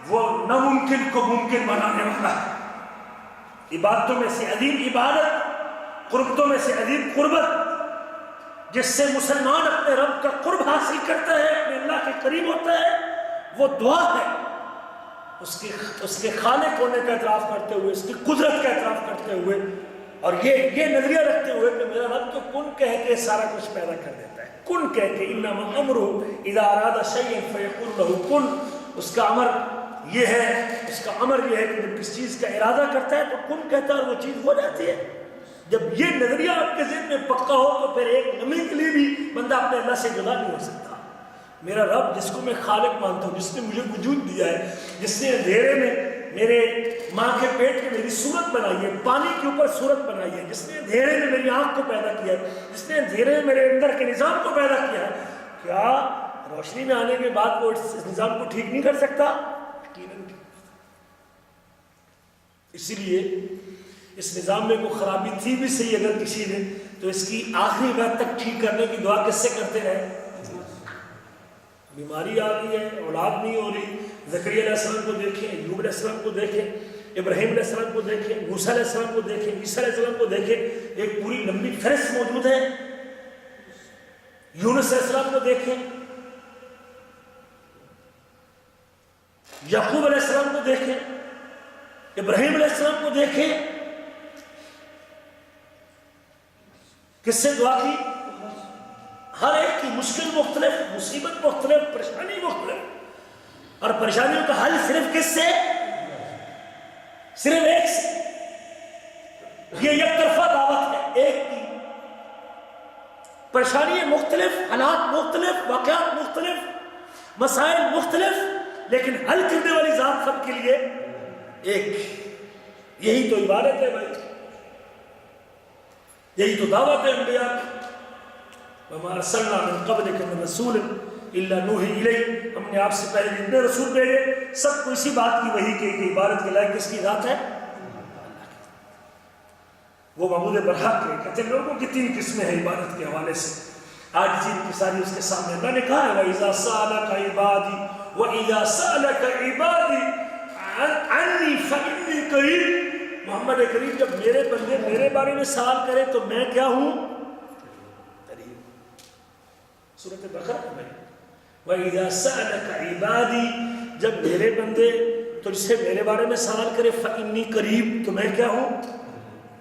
وہ ناممکن کو ممکن بنانے والا ہے۔ عبادتوں میں سے عظیم عبادت، قربتوں میں سے عظیم قربت، جس سے مسلمان اپنے رب کا قرب حاصل کرتا ہے، اپنے اللہ کے قریب ہوتا ہے، وہ دعا ہے۔ اس کے خالق ہونے کا اعتراف کرتے ہوئے، اس کی قدرت کا اعتراف کرتے ہوئے، اور یہ نظریہ رکھتے ہوئے کہ میرا رب تو کن کہہ کے سارا کچھ پیدا کر دیتا ہے، کن کہہ کے، انما امرہ اذا اراد شیئا فیقول لہ کن۔ اس کا امر یہ ہے، اس کا امر یہ ہے کہ جب کس چیز کا ارادہ کرتا ہے تو کن کہتا ہے اور وہ چیز ہو جاتی ہے۔ جب یہ نظریہ آپ کے ذہن میں پکا ہو تو پھر ایک لمحے کے لیے بھی بندہ اپنے اللہ سے جدا نہیں ہو سکتا۔ میرا رب جس کو میں خالق مانتا ہوں، جس نے مجھے وجود دیا ہے، جس نے اندھیرے میں میرے ماں کے پیٹ میں میری صورت بنائی ہے، پانی کے اوپر صورت بنائی ہے، جس نے اندھیرے میں میری آنکھ کو پیدا کیا ہے، جس نے اندھیرے میں میرے اندر کے نظام کو پیدا کیا ہے، کیا روشنی میں آنے کے بعد وہ اس نظام کو ٹھیک نہیں کر سکتا؟ یقیناً۔ اسی لیے اس نظام میں کوئی خرابی تھی بھی صحیح اگر کسی نے، تو اس کی آخری وقت تک ٹھیک کرنے کی دعا کس سے کرتے رہے؟ بیماری آ گئی ہے، اولاد نہیں ہو رہی، زکریا علیہ السلام کو دیکھیں، ایوب علیہ السلام کو دیکھیں، ابراہیم علیہ السلام کو دیکھیں، موسیٰ علیہ السلام کو دیکھیں، عیسیٰ علیہ السلام کو دیکھیں، ایک پوری لمبی فہرست موجود ہے۔ یونس علیہ السلام کو دیکھیں، یعقوب علیہ السلام کو دیکھیں، ابراہیم علیہ السلام کو دیکھیں، کس سے دعا کی؟ ہر ایک کی مشکل مختلف، مصیبت مختلف، پریشانی مختلف، اور پریشانیوں کا حل صرف کس سے؟ صرف ایک سے۔ یہ یک طرفہ دعوت ہے، ایک کی پریشانیاں مختلف، حالات مختلف، واقعات مختلف، مسائل مختلف، لیکن حل کرنے والی ذات سب کے لیے ایک۔ یہی تو عبادت ہے بھائی، یہی تو دعوت ہے انبیاء کی۔ وَمَا أَرْسَلْنَا مِن قَبْلِكَ مِن رَسُولٍ إِلَّا نُوحِي إِلَيْهِ، ہم نے آپ سے پہلے جتنے رسول بھیجے سب کو اسی بات کی وحی کہ عبادت کے لائق کس کی ذات ہے؟ وہ معبود برحق ہے۔ کہتے ہیں لوگوں کی تین قسمیں ہیں عبادت کے حوالے سے، آج جن کی ساری اس کے سامنے اللہ نے کہا ہے وَإِذَا سَأَلَكَ عِبَادِي وَإِذَا سَأَلَكَ عِبَادِي عَنِّي فَإِنِّي قَرِيبٌ۔ محمد کریم جب میرے بندے میرے بارے میں سوال کرے تو میں کیا ہوں؟ قریب۔ سورۃ بقرہ میں وَإِذَا سَأَلَكَ عِبَادِي، جب میرے بندے تجھ سے میرے بارے میں سوال کرے فَإِنِّي قَرِيب، تو میں کیا ہوں؟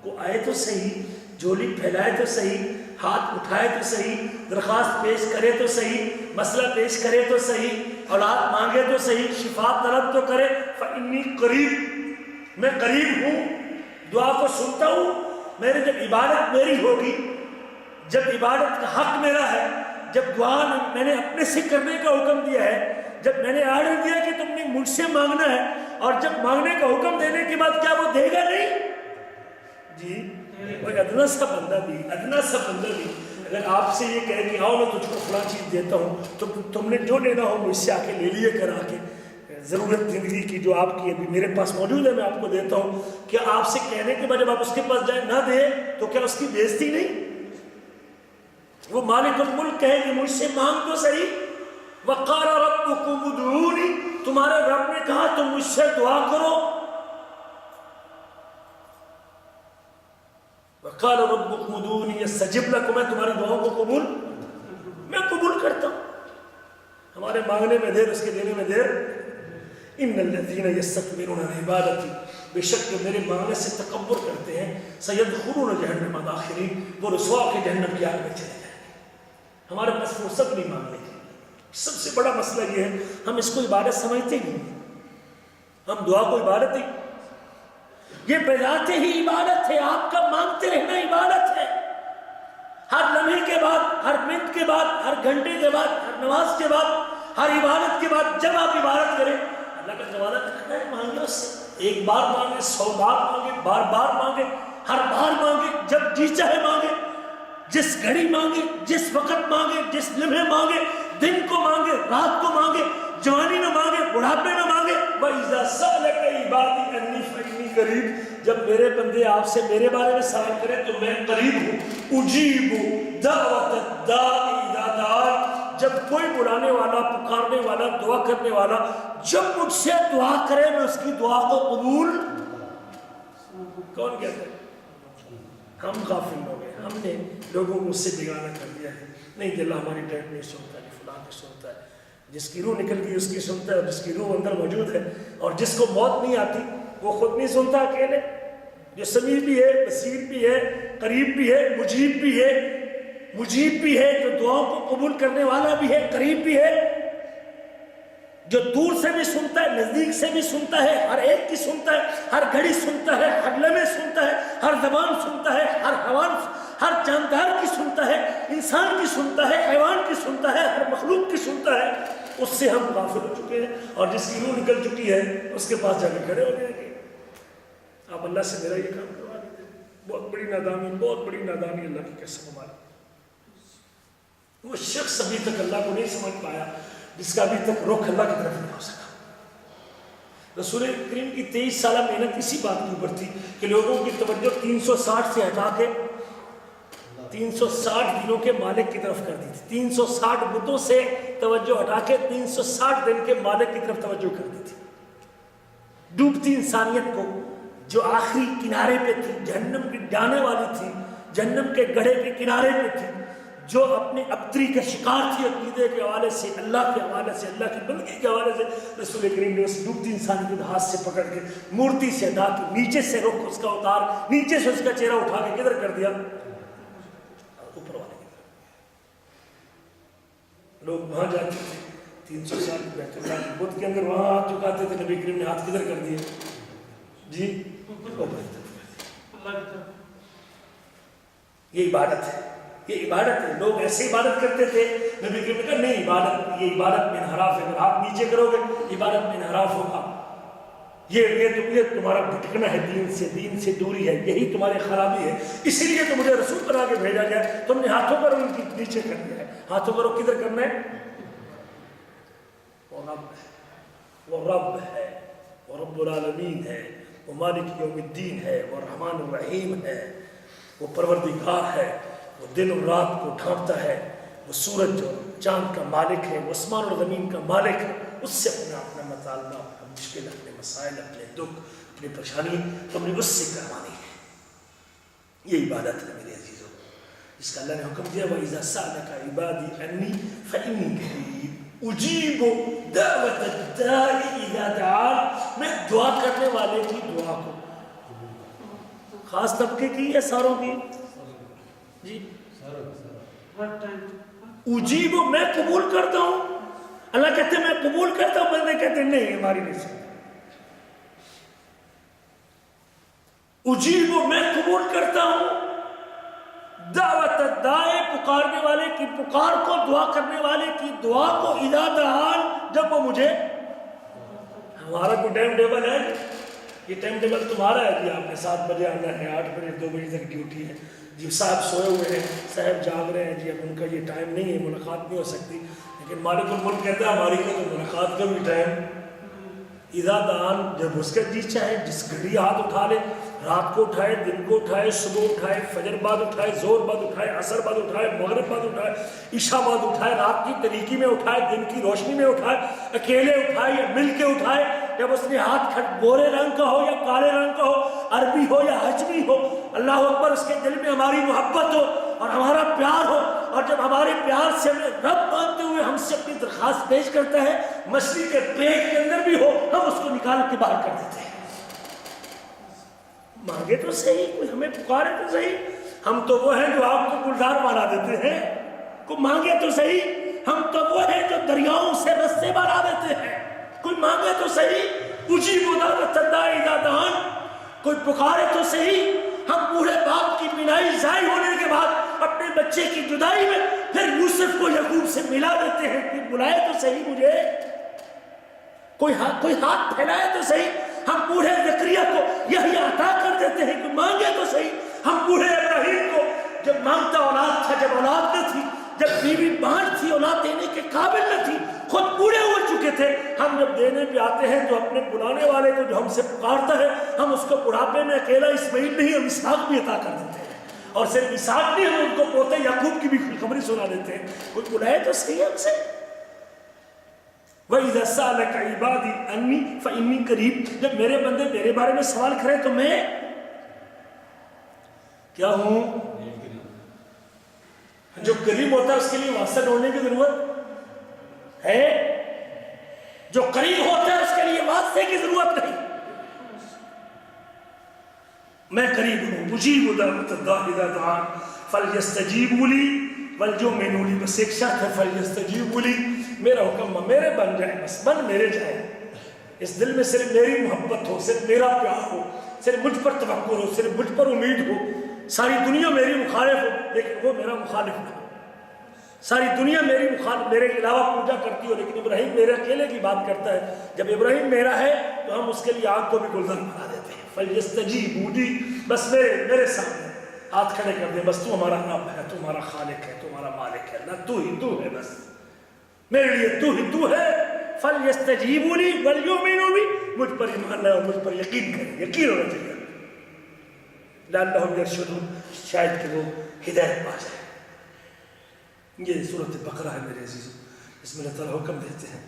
کو آئے تو صحیح، جھولی پھیلائے تو صحیح، ہاتھ اٹھائے تو صحیح، درخواست پیش کرے تو صحیح، مسئلہ پیش کرے تو صحیح، اولاد مانگے تو صحیح، شفا طلب تو کرے، فَإِنِّي قَرِيب، میں قریب ہوں، دعا کو سنتا ہوں۔ میرے جب عبادت میری ہوگی، جب عبادت کا حق میرا ہے، جب دعا میں نے اپنے سے کرنے کا حکم دیا ہے، جب میں نے آرڈر دیا کہ تم نے مجھ سے مانگنا ہے، اور جب مانگنے کا حکم دینے کے بعد کیا وہ دے گا نہیں؟ ادنا سا بندہ بھی اگر آپ سے یہ کہے کہ آؤ میں تجھ کو فلاں چیز دیتا ہوں تو تم نے جو لینا ہو مجھ سے آ کے لے لیے کرا کے، ضرورت زندگی کی جو آپ کی ابھی میرے پاس موجود ہے میں آپ کو دیتا ہوں، کیا آپ سے کہنے کے بعد جب آپ اس کے پاس جائیں نہ دے تو کیا اس کی بےزتی نہیں؟ وہ مالک الملک کہے کہ مجھ سے مانگ تو صحیح، وقال ربکم ادعونی، تمہارے رب نے کہا تم مجھ سے دعا کرو، وقال ربکم ادعونی استجب لکم، میں تمہاری دعاؤں کو قبول کرتا ہوں۔ ہمارے مانگنے میں دیر، اس کے دینے میں دیر۔ ان الذین یستکبرون عن عبادتی، بے شک جو میرے مانگنے سے تکبر کرتے ہیں، سیدخلون جہنم داخرین، وہ رسوا کے جہنم کی آگ میں چلے جائیں گے۔ ہمارے پاس فرصت نہیں مانگنے کی۔ سب سے بڑا مسئلہ یہ ہے ہم اس کو عبادت سمجھتے نہیں، ہم دعا کو عبادت نہیں، یہ بذات ہی عبادت ہے، آپ کا مانگتے رہنا عبادت ہے۔ ہر لمحے کے بعد، ہر منٹ کے بعد، ہر گھنٹے کے بعد، ہر نماز کے بعد، ہر عبادت کے بعد جب آپ عبادت کریں اللہ کا دروازہ کھٹکتا ہے، مانگے اس سے، ایک بار مانگے، 100 بار مانگے، بار بار مانگے، ہر بار مانگے، جب جی چاہے مانگے، جس گھڑی مانگے، جس وقت مانگے، جس لمحے مانگے، دن کو مانگے، رات کو مانگے، جوانی میں مانگے، بڑھاپے میں مانگے۔ وَإِذَا سَأَلَكَ عِبَادِي عَنِّي فَإِنِّي قَرِيبٌ، جب میرے بندے آپ سے میرے بارے میں سوال کریں تو میں قریب ہوں۔ اجیب دعوت الداعی اذا دعان، جب کوئی بلانے والا، پکارنے والا، دعا کرنے والا جب مجھ سے دعا کرے میں اس کی دعا کو قبول۔ کون کہتا ہے؟ ہم غافل ہو گئے، ہم نے لوگوں کو اس سے بیگانہ کر دیا ہے۔ نہیں کہ اللہ ہماری ڈیٹ نہیں سنتا ہے، فلاں نہیں سنتا ہے، جس کی روح نکل گئی اس کی سنتا ہے، اور جس کی روح اندر موجود ہے، اور جس کو موت نہیں آتی وہ خود نہیں سنتا اکیلے، جو سمیع بھی ہے، بصیر بھی ہے، قریب بھی ہے، مجیب بھی ہے، جو دعاؤں کو قبول کرنے والا بھی ہے، قریب بھی ہے، جو دور سے بھی سنتا ہے، نزدیک سے بھی سنتا ہے، ہر ایک کی سنتا ہے، ہر گھڑی سنتا ہے، ہر لمحے سنتا ہے، ہر زبان سنتا ہے، ہر جاندار کی سنتا ہے، انسان کی سنتا ہے، حیوان کی سنتا ہے، ہر مخلوق کی سنتا ہے۔ اس سے ہم غافل ہو چکے ہیں، اور جس کی روح نکل چکی ہے اس کے پاس جا کے کھڑے ہو جائیں گے۔ آپ اللہ سے میرا یہ کام کروا دیتے، بہت بڑی نادانی اللہ کی قسم ہماری۔ وہ شخص ابھی تک اللہ کو نہیں سمجھ پایا جس کا ابھی تک رخ اللہ کی طرف نہیں ہو سکا۔ رسول کریم کی 23 سالہ محنت اسی بات کے اوپر تھی کہ لوگوں کی توجہ 360 سے ہٹا کے 360 دنوں کے مالک کی طرف کر دی تھی، 360 بتوں سے توجہ ہٹا کے 360 دن کے مالک کی طرف توجہ کر دی تھی۔ ڈوبتی انسانیت کو جو آخری کنارے پہ تھی، جہنم کی جانے والی تھی، جہنم کے گڑھے کے کنارے پہ تھی، جو اپنے ابتری کا شکار تھی عقیدے کے حوالے سے، اللہ کے حوالے سے، اللہ کی بندگی کے حوالے سے، رسول کریم نے اس ڈوبتی انسانیت کو ہاتھ سے پکڑ کے مورتی سے ہٹا کے نیچے سے رخ اس کا اتار، نیچے سے اس کا چہرہ اٹھا کے کدھر کر دیا؟ اوپر والے کی طرف۔ لوگ وہاں جاتے تھے 300 سال بیت اللہ کی بت کے اندر، وہاں ہاتھ چکاتے تھے، نبی کریم نے ہاتھ کدھر کر دیے؟ جی اوپر کی طرف۔ یہ عبادت ہے، یہ عبادت ہے۔ لوگ ایسے عبادت کرتے تھے، نبی کریم نے کہا نہیں، عبادت، یہ عبادت میں انحراف ہے، اگر آپ نیچے کرو گے عبادت میں انحراف ہوگا، یہ تمہارا بھٹکنا ہے دین سے دوری ہے، یہی تمہاری خرابی ہے، اسی لیے تو مجھے رسول بنا کے بھیجا گیا، تم نے ہاتھوں پر ان کی نیچے کر دیا ہے۔ ہاتھوں پر کدھر کرنا ہے؟ وہ رب ہے، وہ رب ہے، وہ رب العالمین ہے، وہ مالک یوم الدین ہے، وہ رحمان الرحیم ہے، وہ پروردگار ہے، وہ دن اور رات کو ڈھانپتا ہے، وہ سورج اور چاند کا مالک ہے، وہ آسمان اور زمین کا مالک ہے۔ اس سے اپنا مطالبہ، اپنا مشکل، اپنے مسائل، اپنے دکھ، اپنی پریشانی تم نے اس سے کروانی ہے۔ یہ عبادت ہے میرے عزیزوں، جس کا اللہ نے حکم دیا وَإِذَا سَأَلَكَ عِبَادِي عَنِّي فَإِنِّي قَرِيبٌ أُجِيبُ دَعْوَةَ الدَّاعِ إِذَا دَعَانِ، میں دعا کرنے والے کی دعا کو، خاص طبقے کی یا ساروں کی؟ جی اجیب، میں قبول کرتا ہوں۔ اللہ کہتے ہیں میں قبول کرتا ہوں، بندے کہتے ہیں نہیں ہماری نہیں سنتے۔ اجیب، میں قبول کرتا ہوں دعوت الداعی، پکارنے والے کی پکار کو، دعا کرنے والے کی دعا کو، اذا دعان، جب وہ مجھے۔ ہمارا کوئی ٹائم ٹیبل ہے؟ یہ ٹائم ٹیبل تمہارا ہے جی، آپ نے 7 بجے آنا ہے، 8 بجے 2 بجے تک ڈیوٹی ہے جی، صاحب سوئے ہوئے ہیں، صاحب جاگ رہے ہیں جی، اب ان کا یہ ٹائم نہیں ہے، ملاقات نہیں ہو سکتی. لیکن مالک الملک کہتا ہے ہماری کا تو ملاقات کا بھی ٹائم اذا دعان، جب اس کا جی چاہے جس گھڑی ہاتھ اٹھا لے، رات کو اٹھائے، دن کو اٹھائے، صبح اٹھائے، فجر بعد اٹھائے، زور بعد اٹھائے، عصر بعد اٹھائے، مغرب بعد اٹھائے، عشاء بعد اٹھائے، رات کی تاریکی میں اٹھائے، دن کی روشنی میں اٹھائے، اکیلے اٹھائے یا مل کے اٹھائے، جب اس نے ہاتھ گورے رنگ کا ہو یا کالے رنگ کا ہو، عربی ہو یا حجمی ہو، اللہ اکبر، اس کے دل میں ہماری محبت ہو اور ہمارا پیار ہو، اور جب ہمارے پیار سے ہمیں رب مانتے ہوئے ہم سے اپنی درخواست پیش کرتا ہے، مچھلی کے پیٹ کے اندر بھی ہو، ہم اس کو نکال کے باہر کر دیتے ہیں. مانگے تو صحیح، کوئی ہمیں پکارے تو صحیح. ہم تو وہ ہیں جو آپ کو گلزار بنا دیتے ہیں. کوئی مانگے تو صحیح، ہم تو وہ ہیں جو دریاؤں سے رستے بنا دیتے ہیں. کوئی مانگے تو صحیح، اجیب دعوت الداعی اذا دعان. کوئی پکارے تو صحیح. ہم بوڑھے باپ کی بینائی ضائع ہونے کے بعد اپنے بچے کی جدائی میں پھر یوسف کو یعقوب سے ملا دیتے ہیں. کوئی بلائے تو صحیح مجھے، کوئی ہاتھ پھیلائے تو صحیح. ہم بوڑھے زکریا کو یہی عطا کر دیتے ہیں. کوئی مانگے تو صحیح. ہم بوڑھے ابراہیم کو جب مانگتا اولاد تھا، جب اولاد نہ تھی، جب بیوی بانٹ تھی، اولاد دینے کے قابل نہ تھی، خود بوڑھے ہو چکے تھے، ہم جب دینے پہ آتے ہیں تو اپنے بلانے والے کو جو ہم سے پکارتا ہے، ہم اس کو بڑھاپے میں اکیلا اسماعیل نہیں، ہم اسحاق بھی عطا کر دیتے ہیں. اور صرف اسحاق نہیں، ہم ان کو پوتے یعقوب کی بھی خوشخبری سنا دیتے ہیں. کوئی بلائے تو صحیح ہم سے. وَإِذَا سَأَلَكَ عِبَادِي أَنِّي فَإِنِّي قَرِيبٌ. جب میرے بندے میرے بارے میں سوال کریں تو میں کیا ہوں؟ جو قریب ہوتا ہے اس کے لیے واسطہ ڈھونڈنے کی ضرورت ہے؟ جو قریب ہوتا ہے اس کے لیے واسطے کی ضرورت نہیں. میں قریب ہوں. مجیب دعوت الداعی اذا دعان فلیستجیبوا لی وليؤمنوا لی. بس ایک شرط ہے، فلیستجیبوا لی، میرا حکم میرے بن جائے، بس بن میرے جائے. اس دل میں صرف میری محبت ہو، صرف میرا پیار ہو، صرف مجھ پر توکل ہو، صرف مجھ پر امید ہو. ساری دنیا میری مخالف ہو لیکن وہ میرا مخالف نہ ہو. ساری دنیا میری مخالف، میرے علاوہ پوجا کرتی ہو لیکن ابراہیم میرے اکیلے کی بات کرتا ہے. جب ابراہیم میرا ہے تو ہم اس کے لیے آگ کو بھی گلزن بنا دیتے ہیں. فَلْيَسْتَجِيبُوا لِي. بس میرے سامنے ہاتھ کھڑے کر دیں. بس تو ہمارا رب ہے، تو ہمارا خالق ہے، تو ہمارا مالک ہے. اللہ تو ہی تو ہے، بس میرے لیے تو ہی تو ہے. فَلْيَسْتَجِيبُوا لِي وَلْيُؤْمِنُوا بِي. مجھ پر ایمان لائے اور مجھ پر یقین کریں. یقین ہونا چاہیے. لَعَلَّهُمْ يَرْشُدُونَ. شاید کہ وہ ہدایت پا جائیں. یہ سورۃ بقرہ ہے میرے عزیزوں. اس میں اللہ تعالیٰ حکم دیتے ہیں،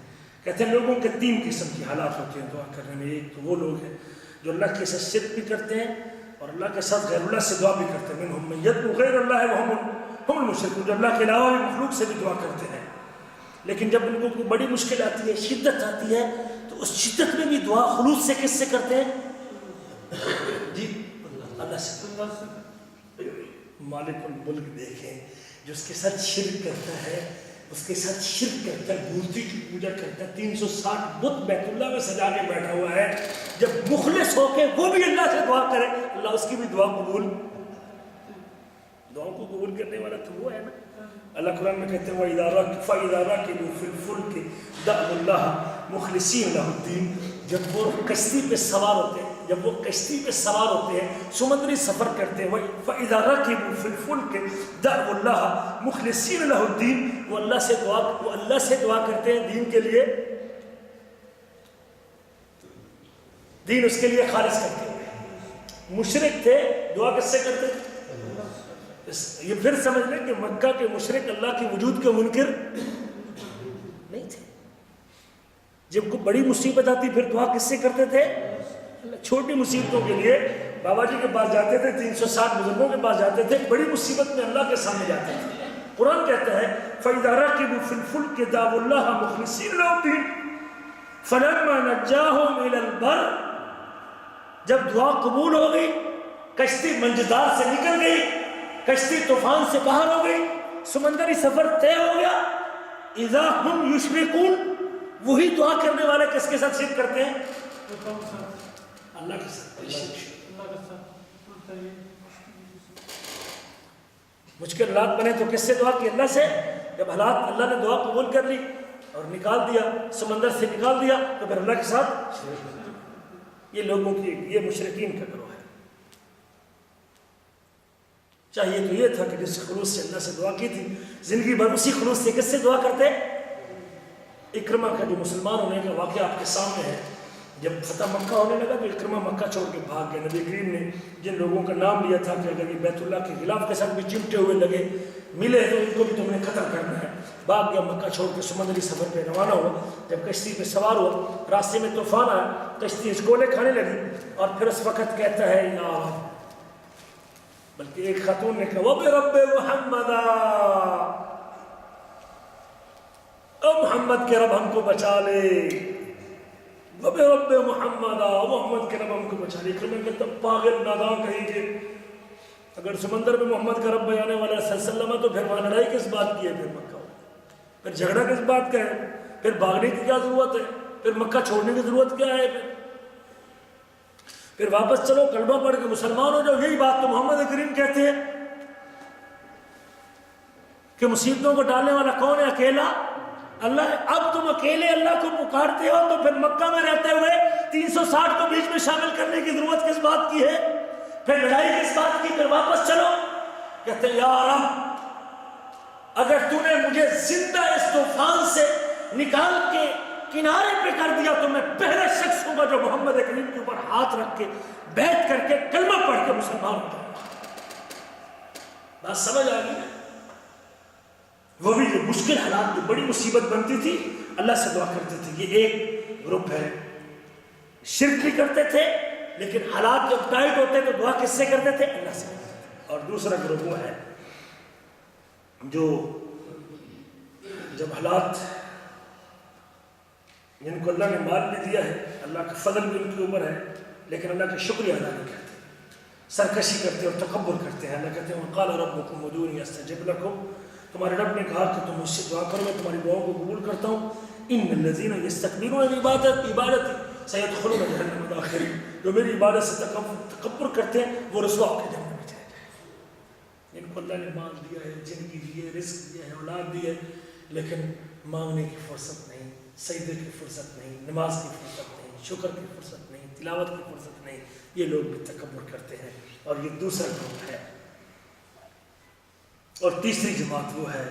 کہتے ہیں لوگوں کے 3 قسم کی حالات ہوتے ہیں دعا کرنے میں. ایک تو وہ لوگ ہیں جو اللہ کے ساتھ شرک بھی کرتے ہیں اور اللہ کے ساتھ غیر اللہ سے دعا بھی کرتے ہیں. منہم من یدعو غیر اللہ وہم المشرکون. جو اللہ کے علاوہ بھی مخلوق سے بھی دعا کرتے ہیں، لیکن جب ان کو کوئی بڑی مشکل آتی ہے، شدت آتی ہے، تو اس شدت میں بھی دعا خلوص سے کس سے کرتے ہیں؟ جی اللہ سے. مالک الملک دیکھیں، جو اس کے ساتھ شرک کرتا ہے، اس کے ساتھ شرک کرتا ہے، مورتی کی پوجا کرتا ہے، 360 بت بیت اللہ میں سجا کے بیٹھا ہوا ہے، جب مخلص ہو کے وہ بھی اللہ سے دعا کرے، اللہ اس کی بھی دعا قبول. دعاؤں کو قبول کرنے والا تو وہ ہے نا. اللہ قرآن میں کہتے ہیں فَإِذَا رَكِبُوا فِي الْفُلْكِ دَعَوُا اللَّهَ مُخْلِصِينَ لَهُ الدِّينَ. جب وہ کشتی پہ سوار ہوتے ہیں، جب وہ کشتی پہ سوار ہوتے ہیں، سمندری سفر کرتے ہیں، فَإِذَا رَكِبُوا فِي الْفُلْكِ دَعَوُا اللَّهَ مُخْلِصِينَ لَهُ الدِّينَ. وہ اللہ سے دعا کرتے ہیں دین کے لیے، دین اس کے لیے خالص کرتے ہیں. مشرک تھے، دعا کس سے کرتے تھے؟ یہ پھر سمجھ لیں کہ مکہ کے مشرک اللہ کے وجود کے منکر نہیں تھے. جب کوئی بڑی مصیبت آتی پھر دعا کس سے کرتے تھے؟ چھوٹی مصیبتوں کے لیے بابا جی کے پاس جاتے تھے، 360 بزرگوں کے پاس جاتے تھے. بڑی مصیبت میں اللہ کے سامنے جاتے تھے. قرآن کہتا ہے فَإِذَا رَكِبُوا فِي الْفُلْكِ دَعَوُا اللَّهَ مُخْلِصِينَ لَهُ الدِّينَ فَلَمَّا نَجَّاهُمْ إِلَى الْبَرِّ. جب دعا قبول ہو گئی، کشتی منجدار سے نکل گئی، کشتی طوفان سے باہر ہو گئی، سمندری سفر طے ہو گیا، اذا ہم یشرکون. وہی دعا کرنے والے کس کے ساتھ شرک کرتے ہیں؟ اللہ کے ساتھ. مشکل حالات بنے تو کس سے دعا کی؟ اللہ سے. جب حالات اللہ نے دعا قبول کر لی اور نکال دیا، سمندر سے نکال دیا، تو پھر اللہ کے ساتھ. یہ لوگوں کی یہ مشرکین کا گروہ ہے. چاہیے تو یہ تھا کہ جس خلوص سے اللہ سے دعا کی تھی زندگی بھر اسی خلوص سے کس سے دعا کرتے. اکرمہ کا جو مسلمان ہونے کا واقعہ آپ کے سامنے ہے. جب فتح مکہ ہونے لگا تو اکرمہ مکہ چھوڑ کے بھاگ گئے. نبی کریم نے جن لوگوں کا نام لیا تھا کہ اگر یہ بیت اللہ کے غلاف کے ساتھ بھی چمٹے ہوئے لگے ملے تو ان کو بھی تم نے قتل کرنا ہے. بھاگ گیا مکہ چھوڑ کے سمندری سفر پہ روانہ ہوا. جب کشتی پہ سوار ہوا راستے میں طوفان آیا, کشتی ہچکولے کھانے لگی اور پھر اس وقت کہتا ہے یا بلکہ ایک خاتون نے کہا وَبِرَبِّ مُحَمَّدَا, او محمد کے رب ہم کو بچا لے. وَبِرَبِّ مُحَمَّدَا, محمد کے رب ہم کو بچا لے. اکرمہ کہتا پاگل نادان کہیں گے, اگر سمندر میں محمد کا رب بیانے والا صلی اللہ علیہ وسلم تو پھر وہاں لڑائی کس بات کی ہے, پھر مکہ پھر جھگڑا کس بات کا ہے, پھر بھاگنے کی کیا ضرورت ہے, پھر مکہ چھوڑنے کی ضرورت کیا ہے, پھر واپس چلو کلمہ پڑھ کے مسلمان ہو جاؤ. یہی بات تو محمد کریم کہتے ہیں کہ مصیبتوں کو ڈالنے والا کون ہے؟ اکیلا اللہ ہے. اب تم اکیلے اللہ کو پکارتے ہو تو پھر مکہ میں رہتے ہوئے 360 کو بیچ میں شامل کرنے کی ضرورت کس بات کی ہے؟ پھر لڑائی کس بات کی؟ پھر واپس چلو. کہتے ہیں یا رب اگر تو نے مجھے زندہ اس طوفان سے نکال کے کنارے پہ کر دیا تو میں پہلا شخص ہوں گا جو محمد کریم کے اوپر ہاتھ رکھ کے بیعت کر کے کلمہ پڑھ کے مسلمان ہو جائے. بات سمجھ آ گئی؟ وہ بھی جو مشکل حالات میں بڑی مصیبت بنتی تھی اللہ سے دعا کرتے تھے. یہ ایک گروپ ہے شرک بھی کرتے تھے لیکن حالات جب ٹائٹ ہوتے تو دعا کس سے کرتے تھے؟ اللہ سے کرتے تھے. اور دوسرا گروپ وہ ہے جو جب حالات جن کو اللہ نے مال بھی دیا ہے, اللہ کا فضل بھی ان کے اوپر ہے, لیکن اللہ کا شکریہ ادا نہیں کرتے, سرکشی کرتے اور تکبر کرتے ہیں. اللہ کہتے ہیں وَقَالَ رَبُّكُمْ ادْعُونِي أَسْتَجِبْ لَكُمْ, تمہارے رب نے کہا کہ تم مجھ سے دعا کرو میں تمہاری دعاؤں کو قبول کرتا ہوں. إِنَّ الَّذِينَ يَسْتَكْبِرُونَ عَنْ عِبَادَتِي سَيَدْخُلُونَ جَهَنَّمَ دَاخِرِينَ, جو میری عبادت سے تکبر کرتے ہیں وہ رسوا ہو کے جہنم میں چلے جائیں. جن کو اللہ نے مال دیا ہے, زندگی دی ہے, رزق دیا ہے, اولاد دی ہے, لیکن مانگنے کی فرصت نہیں, سجدے کی فرصت نہیں, نماز کی فرصت نہیں, شکر کی فرصت نہیں, تلاوت کی فرصت نہیں, یہ لوگ بھی تکبر کرتے ہیں. اور یہ دوسرا گروپ ہے. اور تیسری جماعت وہ ہے,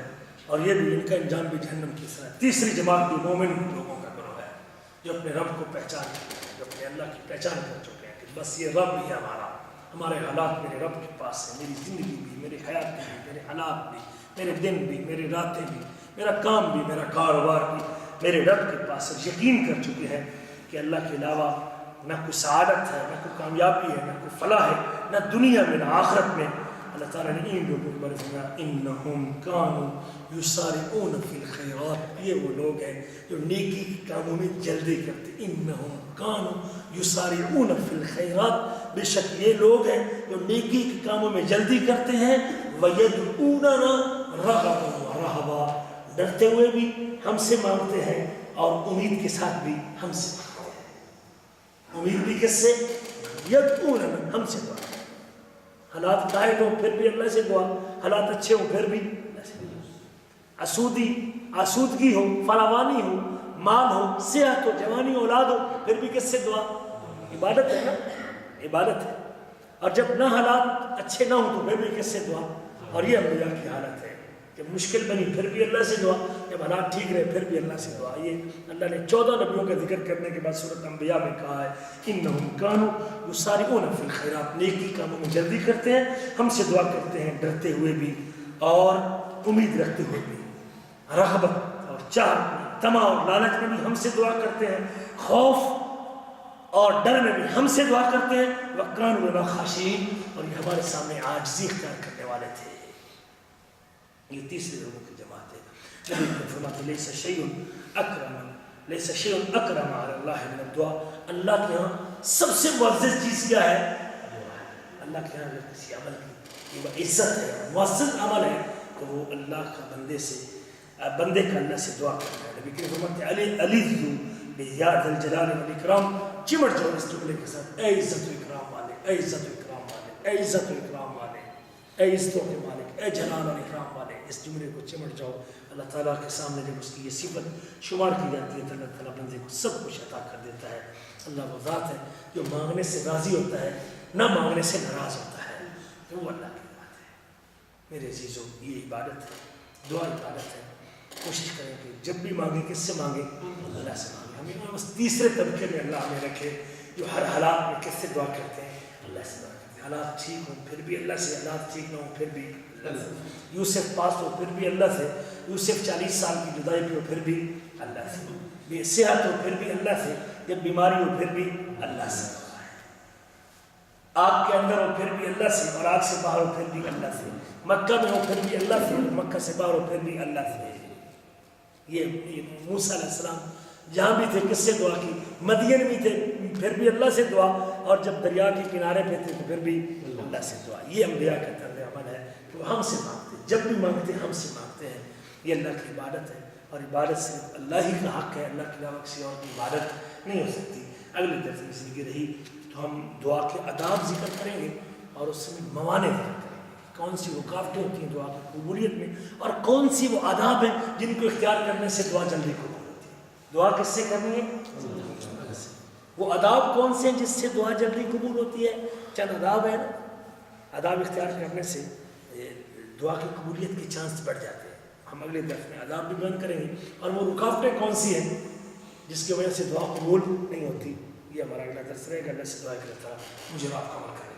اور یہ بھی ان کا انجام بھی جہنم کی طرح. تیسری جماعت بھی مومن لوگوں کا گروہ ہے جو اپنے رب کو پہچان چکے ہیں, جو اپنے اللہ کی پہچان کر چکے ہیں کہ بس یہ رب ہی ہے ہمارا, ہمارے حالات میرے رب کے پاس ہیں, میری زندگی بھی, میری حیات بھی, میرے حالات بھی, میرے دن بھی, میری راتیں بھی, میرا کام بھی, میرا کاروبار بھی میرے رب کے پاس ہے. یقین کر چکے ہیں کہ اللہ کے علاوہ نہ کوئی سعادت ہے, نہ کوئی کامیابی ہے, نہ کوئی فلاح ہے, نہ دنیا میں نہ آخرت میں. اللہ تعالیٰ نے ان لوگوں کو فرمایا انہم کانوا یسارعون فی الخیرات, یہ وہ لوگ ہیں جو نیکی کے کاموں میں جلدی کرتے. انہم کانوا یسارعون فی الخیرات, بے شک یہ لوگ ہیں جو نیکی کے کاموں میں جلدی کرتے ہیں. ویدعوننا رغبا ورہبا, ڈرتے ہوئے بھی ہم سے مانگتے ہیں اور امید کے ساتھ بھی ہم سے مانگتے ہیں. امید بھی کس سے؟ یدعوننا, ہم سے دعا. حالات ٹائٹ ہو پھر بھی اللہ سے دعا, حالات اچھے ہو پھر بھی اللہ سے دعا. آسودگی ہو, فراوانی ہو, مال ہو, صحت ہو, جوانی, اولاد ہو, پھر بھی کس سے دعا؟ عبادت ہے نا, عبادت ہے. اور جب نہ حالات اچھے نہ ہوں تو پھر بھی کس سے دعا؟ اور یہ انبیاء کی حالت ہے, جب مشکل بنی پھر بھی اللہ سے دعا, جب حالات ٹھیک رہے پھر بھی اللہ سے دعا. یہ اللہ نے 14 نبیوں کا ذکر کرنے کے بعد سورۃ انبیاء میں کہا ہے انہم کانوا یسارعون فی الخیرات, نیکی کاموں میں جلدی کرتے ہیں, ہم سے دعا کرتے ہیں ڈرتے ہوئے بھی اور امید رکھتے ہوئے بھی, رغبت اور چاہت میں, طمع اور لالچ میں بھی ہم سے دعا کرتے ہیں, خوف اور ڈر میں بھی ہم سے دعا کرتے ہیں. وَكَانُوا لَنَا خَاشِعِينَ, اور یہ ہمارے سامنے عاجزی اختیار کرنے والے تھے. یہ تیسرے لوگوں کی جماعت ہے. نبی نے فرمایا لیس شیء اکرم علی اللہ من الدعاء, اللہ کے ہاں سب سے معزز چیز کیا ہے؟ دعا ہے. اللہ کے ہاں اگر کسی عمل کی عزت ہے, معزز عمل ہے, تو وہ اللہ کا بندے کا اللہ سے دعا کرنا ہے. نبی نے فرمایا علیذو بیا ذی الجلال والاکرام, چمٹ جاؤ اس جملے کے ساتھ, اے عزت و اکرام والے, اے عزت و اکرام والے, اے عزت و اکرام والے, اے عزتوں کے مالک, اے جلال اور اکرام والے. اس جملے کو چمٹ جاؤ. اللہ تعالیٰ کے سامنے جب اس کی یہ صفت شمار کی جاتی ہے تو اللہ تعالیٰ بندے کو سب کچھ عطا کر دیتا ہے. اللہ وہ ذات ہے جو مانگنے سے راضی ہوتا ہے، نہ مانگنے سے ناراض ہوتا ہے، تو وہ اللہ کی بات ہے۔ میرے عزیزوں، یہ عبادت ہے، دعا عبادت ہے۔ کوشش کریں کہ جب بھی مانگیں کس سے مانگیں؟ اللہ سے مانگیں۔ ہمیں اس تیسرے طبقے میں اللہ ہمیں رکھے جو ہر حالات میں کس سے دعا کرتے ہیں؟ اللہ سے دعا کرتے ہیں۔ حالات ٹھیک ہوں پھر بھی اللہ سے، حالات ٹھیک نہ ہوں پھر بھی اللہ سے۔ یوسف پاس ہو پھر بھی اللہ سے، یوسف 40 سال کی جدائی پہ ہو پھر بھی اللہ سے، بے صحت ہو پھر بھی اللہ سے، جب بیماری ہو پھر بھی اللہ سے، آگ کے اندر ہو پھر بھی اللہ سے، اور آگ سے باہر ہو پھر بھی اللہ سے، مکہ میں ہو پھر بھی اللہ سے، مکہ سے باہر ہو پھر بھی اللہ سے۔ یہ موسیٰ علیہ السلام جہاں بھی تھے کس سے دعا کی؟ مدین بھی تھے پھر بھی اللہ سے دعا، اور جب دریا کے کنارے پہ تھے تو پھر بھی اللہ سے دعا۔ یہ انبیاء کا طرز عمل ہے کہ وہ ہم سے مانگتے، جب بھی مانگتے ہم سے مانگتے ہیں۔ یہ اللہ کی عبادت ہے، اور عبادت صرف اللہ ہی کا حق ہے، اللہ کے علاوہ کسی اور کی عبادت نہیں ہو سکتی۔ اگلے درس میں زندگی رہی تو ہم دعا کے آداب ذکر کریں گے اور اس میں موانع ذکر کریں گے، کون سی رکاوٹیں ہوتی ہیں دعا کی قبولیت میں، اور کون سی وہ آداب ہیں جن کو اختیار کرنے سے دعا جلدی قبول ہوتی ہے۔ دعا کس سے کرنی ہے؟ وہ آداب کون سے ہیں جس سے دعا جلدی قبول ہوتی ہے؟ چند آداب ہیں، آداب اختیار کرنے سے دعا کی قبولیت کے چانس بڑھ جاتے ہیں۔ ہم اگلے درس میں آداب بھی بیان کریں گے، اور وہ رکاوٹیں کون سی ہیں جس کی وجہ سے دعا قبول نہیں ہوتی۔ یہ ہمارا اگلا درس رہے گا۔ اللہ سے دعا کرتا مجھے آپ کا عمل کریں۔